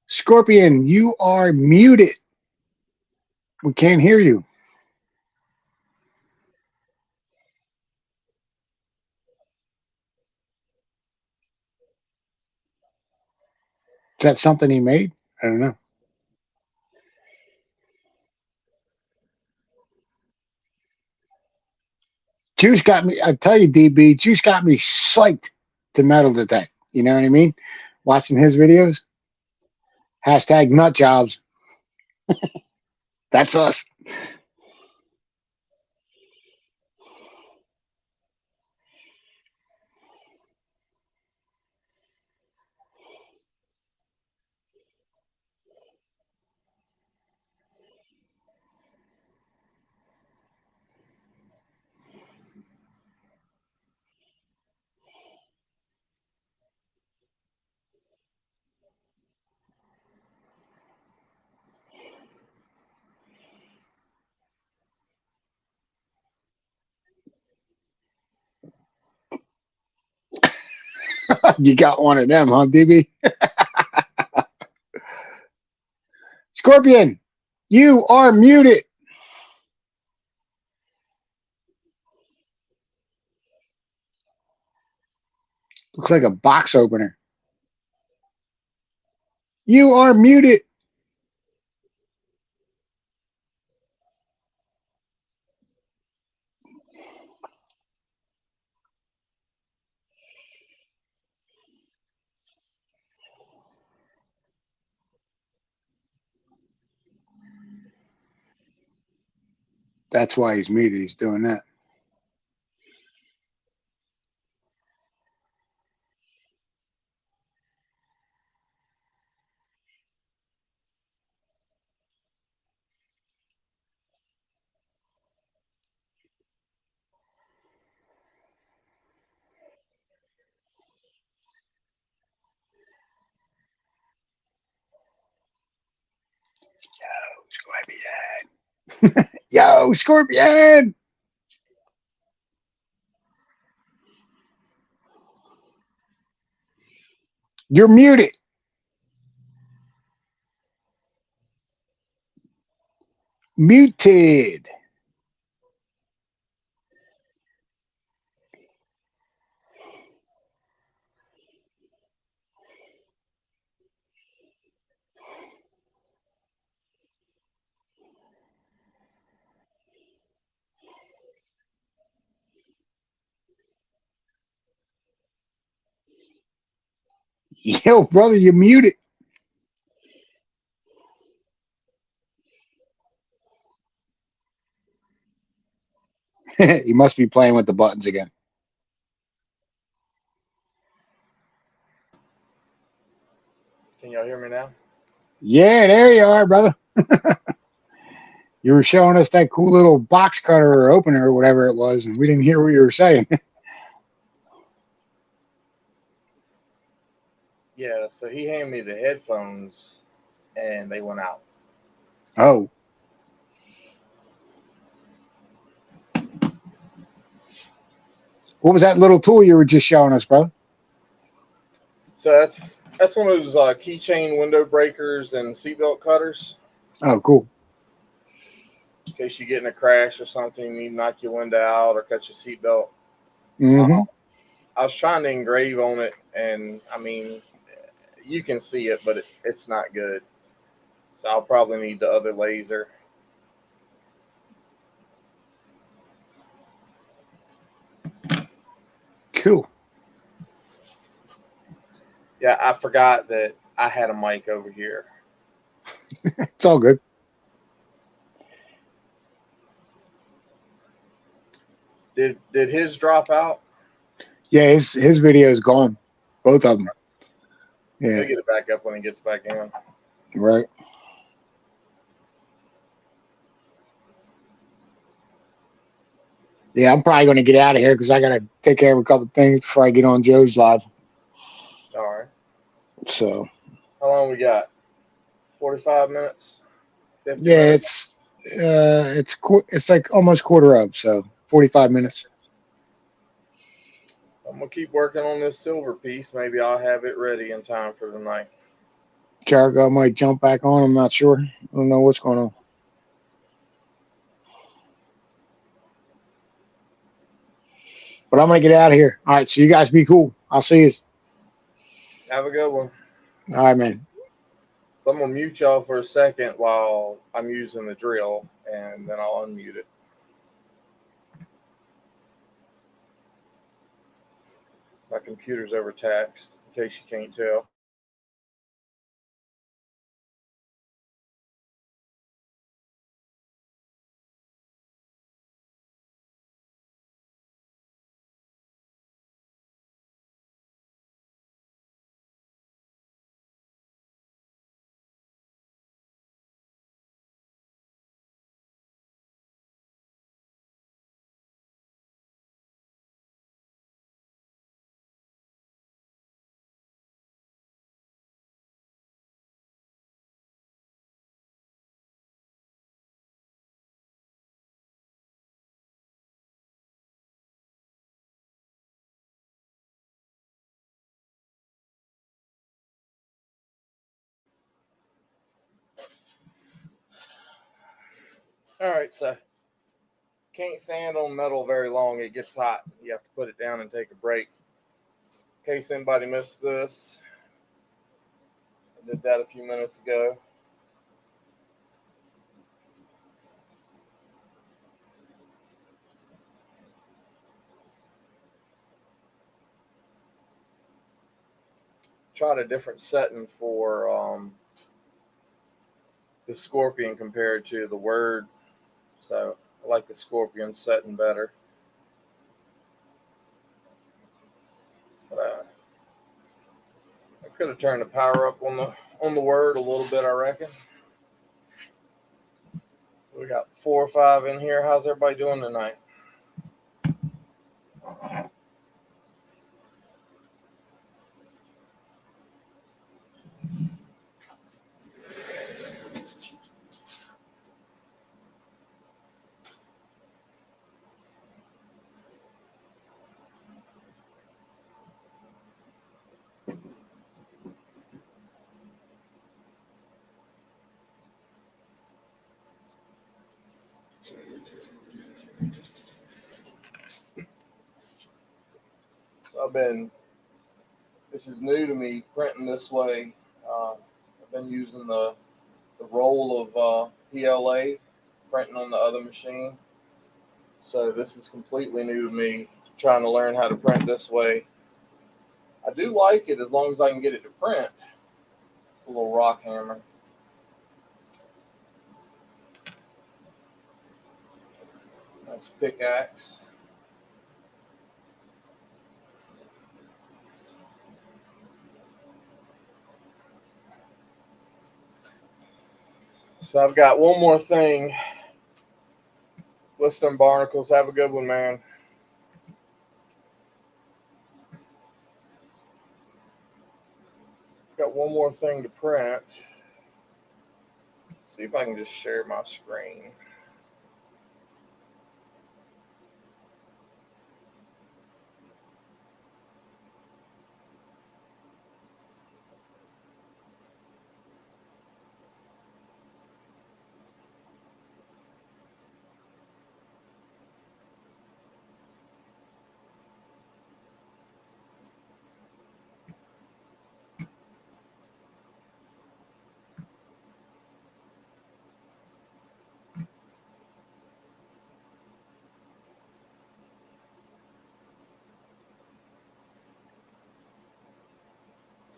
Scorpion, you are muted. We can't hear you. Is that something he made? I don't know. Juice got me, I tell you, DB, Juice got me psyched to metal detect. You know what I mean? Watching his videos. Hashtag nut jobs. That's us. You got one of them, huh, DB? Scorpion, you are muted. Looks like a box opener. You are muted. That's why he's muted. He's doing that. Scorpion. Yo, Scorpion. You're muted. Muted. Yo, brother, you're muted. You must be playing with the buttons again. Can y'all hear me now? Yeah, there you are, brother. You were showing us that cool little box cutter or opener or whatever it was, and we didn't hear what you were saying. Yeah, so he handed me the headphones and they went out. Oh. What was that little tool you were just showing us, brother? So that's one of those keychain window breakers and seatbelt cutters. Oh, cool. In case you get in a crash or something, you need to knock your window out or cut your seatbelt. Mm-hmm. I was trying to engrave on it, and I mean, you can see it, but it's not good. So I'll probably need the other laser. Cool. Yeah, I forgot that I had a mic over here. It's all good. Did his drop out? Yeah, his video is gone. Both of them. He'll Yeah, get it back up when he gets back in. right. Yeah, I'm probably going to get out of here because I got to take care of a couple things before I get on Joe's live. All right. So, How long we got? 45 minutes? 50 yeah, minutes? it's like almost quarter of, so 45 minutes. I'm going to keep working on this silver piece. Maybe I'll have it ready in time for the night. Cargo might jump back on. I'm not sure. I don't know what's going on. But I'm going to get out of here. All right, so you guys be cool. I'll see you. Have a good one. All right, man. So I'm going to mute y'all for a second while I'm using the drill, and then I'll unmute it. My computer's overtaxed, in case you can't tell. All right, so can't stand on metal very long. It gets hot. You have to put it down and take a break. In case anybody missed this, I did that a few minutes ago. Tried a different setting for the Scorpion compared to the Word. So I like the Scorpion setting better. But I could have turned the power up on the Word a little bit, I reckon. We got 4 or 5 in here. How's everybody doing tonight? This is new to me, printing this way. I've been using the roll of PLA, printing on the other machine. So this is completely new to me, trying to learn how to print this way. I do like it as long as I can get it to print. It's a little rock hammer. That's pickaxe. So I've got one more thing. Western Barnacles, have a good one, man. Got one more thing to print. See if I can just share my screen.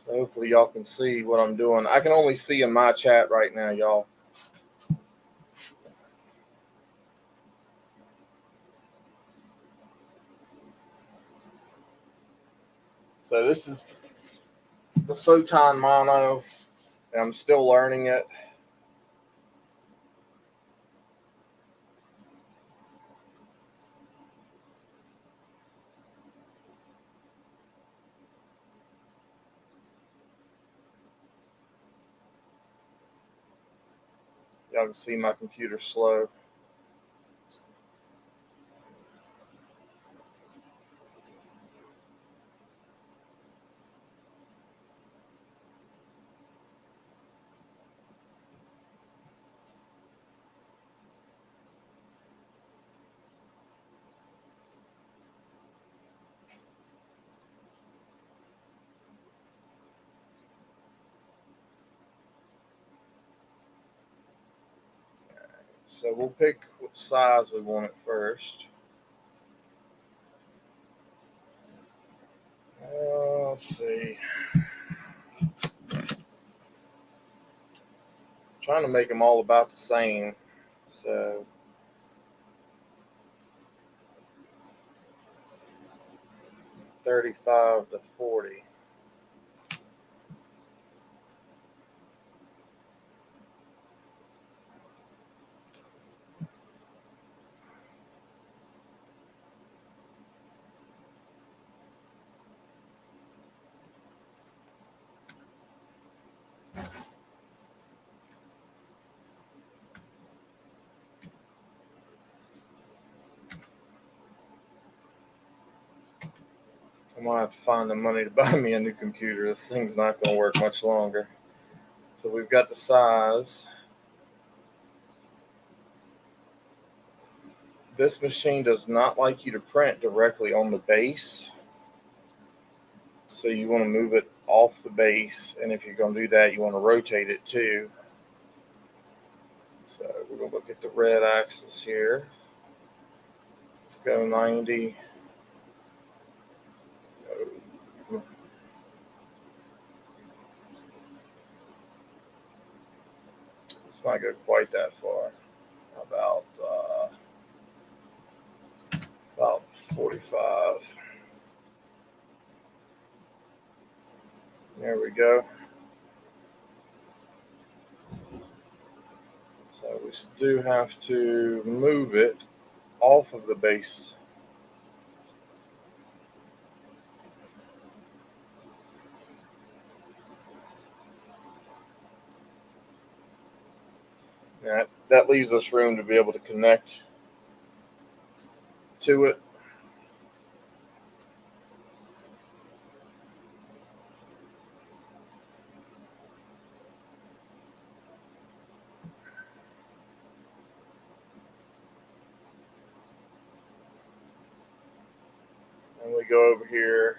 So hopefully y'all can see what I'm doing. I can only see in my chat right now, y'all. So this is the Photon Mono. And I'm still learning it. Y'all can see my computer slow. So we'll pick what size we want it first. Let's see. Trying to make them all about the same. So 35 to 40. I'm gonna have to find the money to buy me a new computer. This thing's not gonna work much longer. So we've got the size. This machine does not like you to print directly on the base. So you want to move it off the base. And if you're going to do that, you want to rotate it too. So we're going to look at the red axis here. Let's go 90. Let's not go quite that far. How about 45. There we go. So we do have to move it off of the base. That leaves us room to be able to connect to it. And we go over here.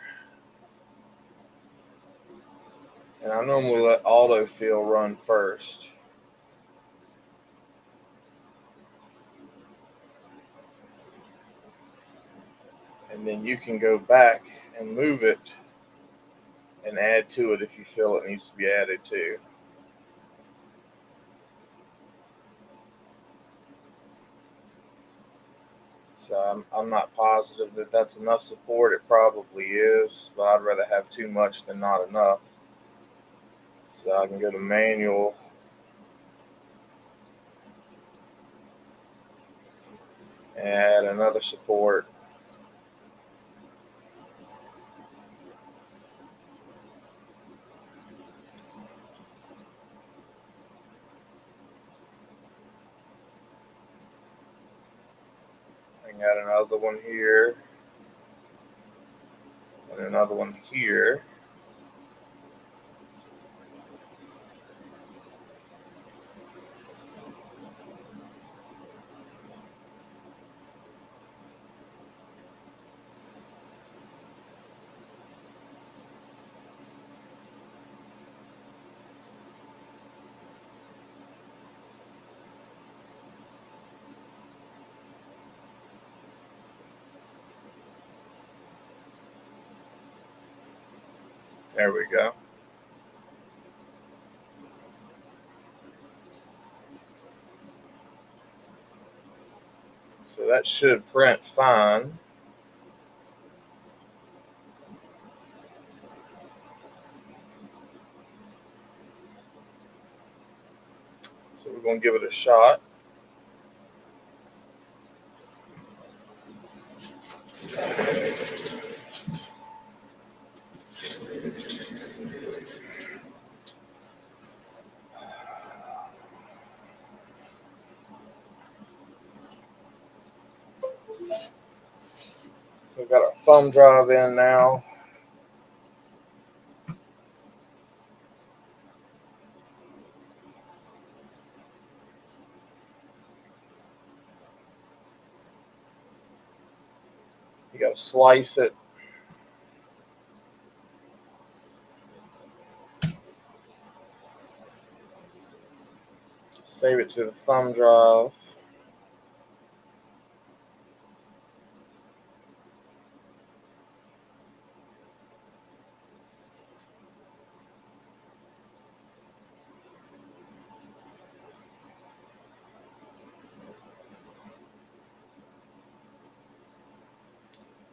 And I normally let autofill run first. And then you can go back and move it and add to it if you feel it needs to be added to. So I'm not positive that that's enough support. It probably is, but I'd rather have too much than not enough. So I can go to manual. Add another support. I got another one here. And another one here. There we go. So that should print fine. So we're going to give it a shot. So we've got our thumb drive in now. You got to slice it. Save it to the thumb drive.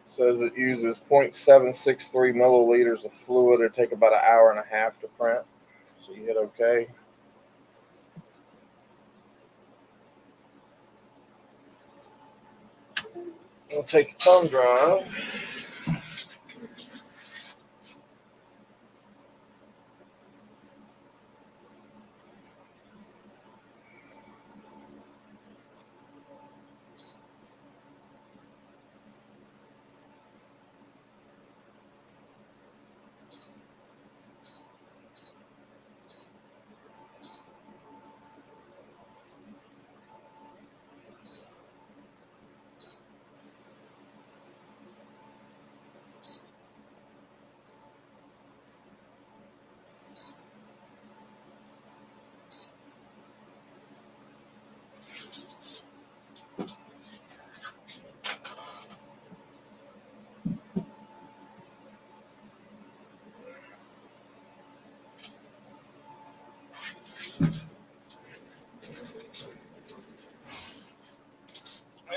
Says it uses 0.763 milliliters of fluid. It'll take about an hour and a half to print. So you hit OK. We'll take a thumb drive.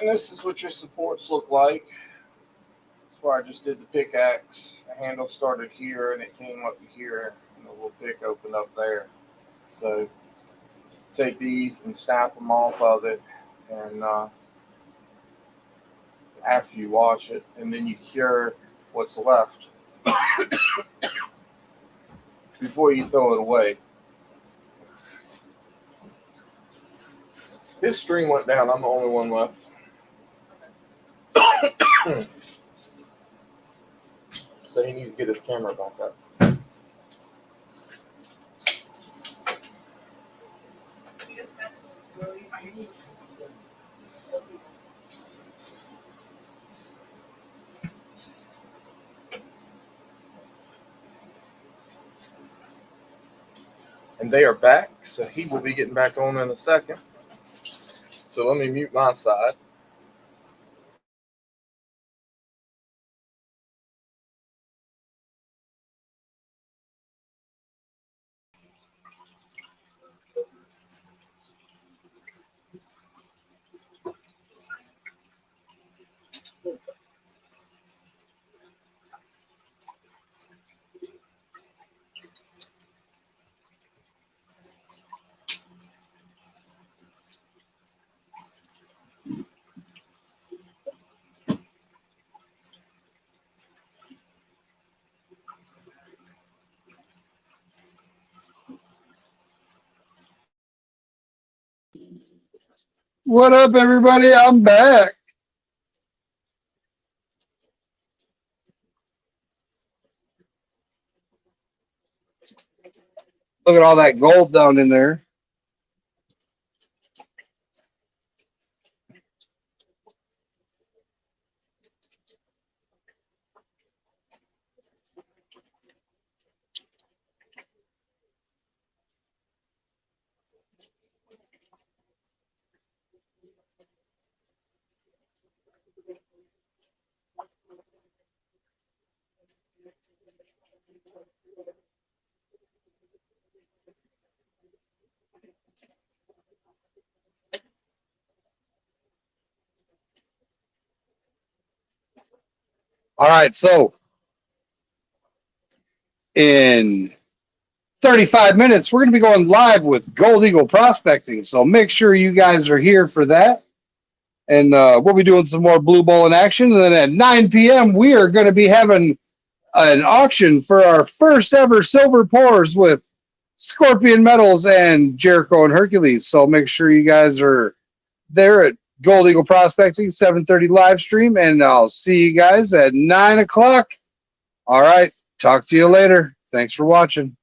And this is what your supports look like. That's where I just did the pickaxe. The handle started here and it came up to here, and the little pick opened up there. So take these and snap them off of it, and after you wash it, and then you cure what's left before you throw it away. His string went down. I'm the only one left. So he needs to get his camera back up. And they are back, so he will be getting back on in a second. So let me mute my side. What up, everybody? I'm back. Look at all that gold down in there. All right, so in 35 minutes, we're going to be going live with Gold Eagle Prospecting. So make sure you guys are here for that. And we'll be doing some more blue ball in action. And then at 9 p.m., we are going to be having an auction for our first ever silver pours with Scorpion Metals and Jericho and Hercules. So make sure you guys are there at Gold Eagle Prospecting, 7:30 live stream. And I'll see you guys at 9 o'clock. All right. Talk to you later. Thanks for watching.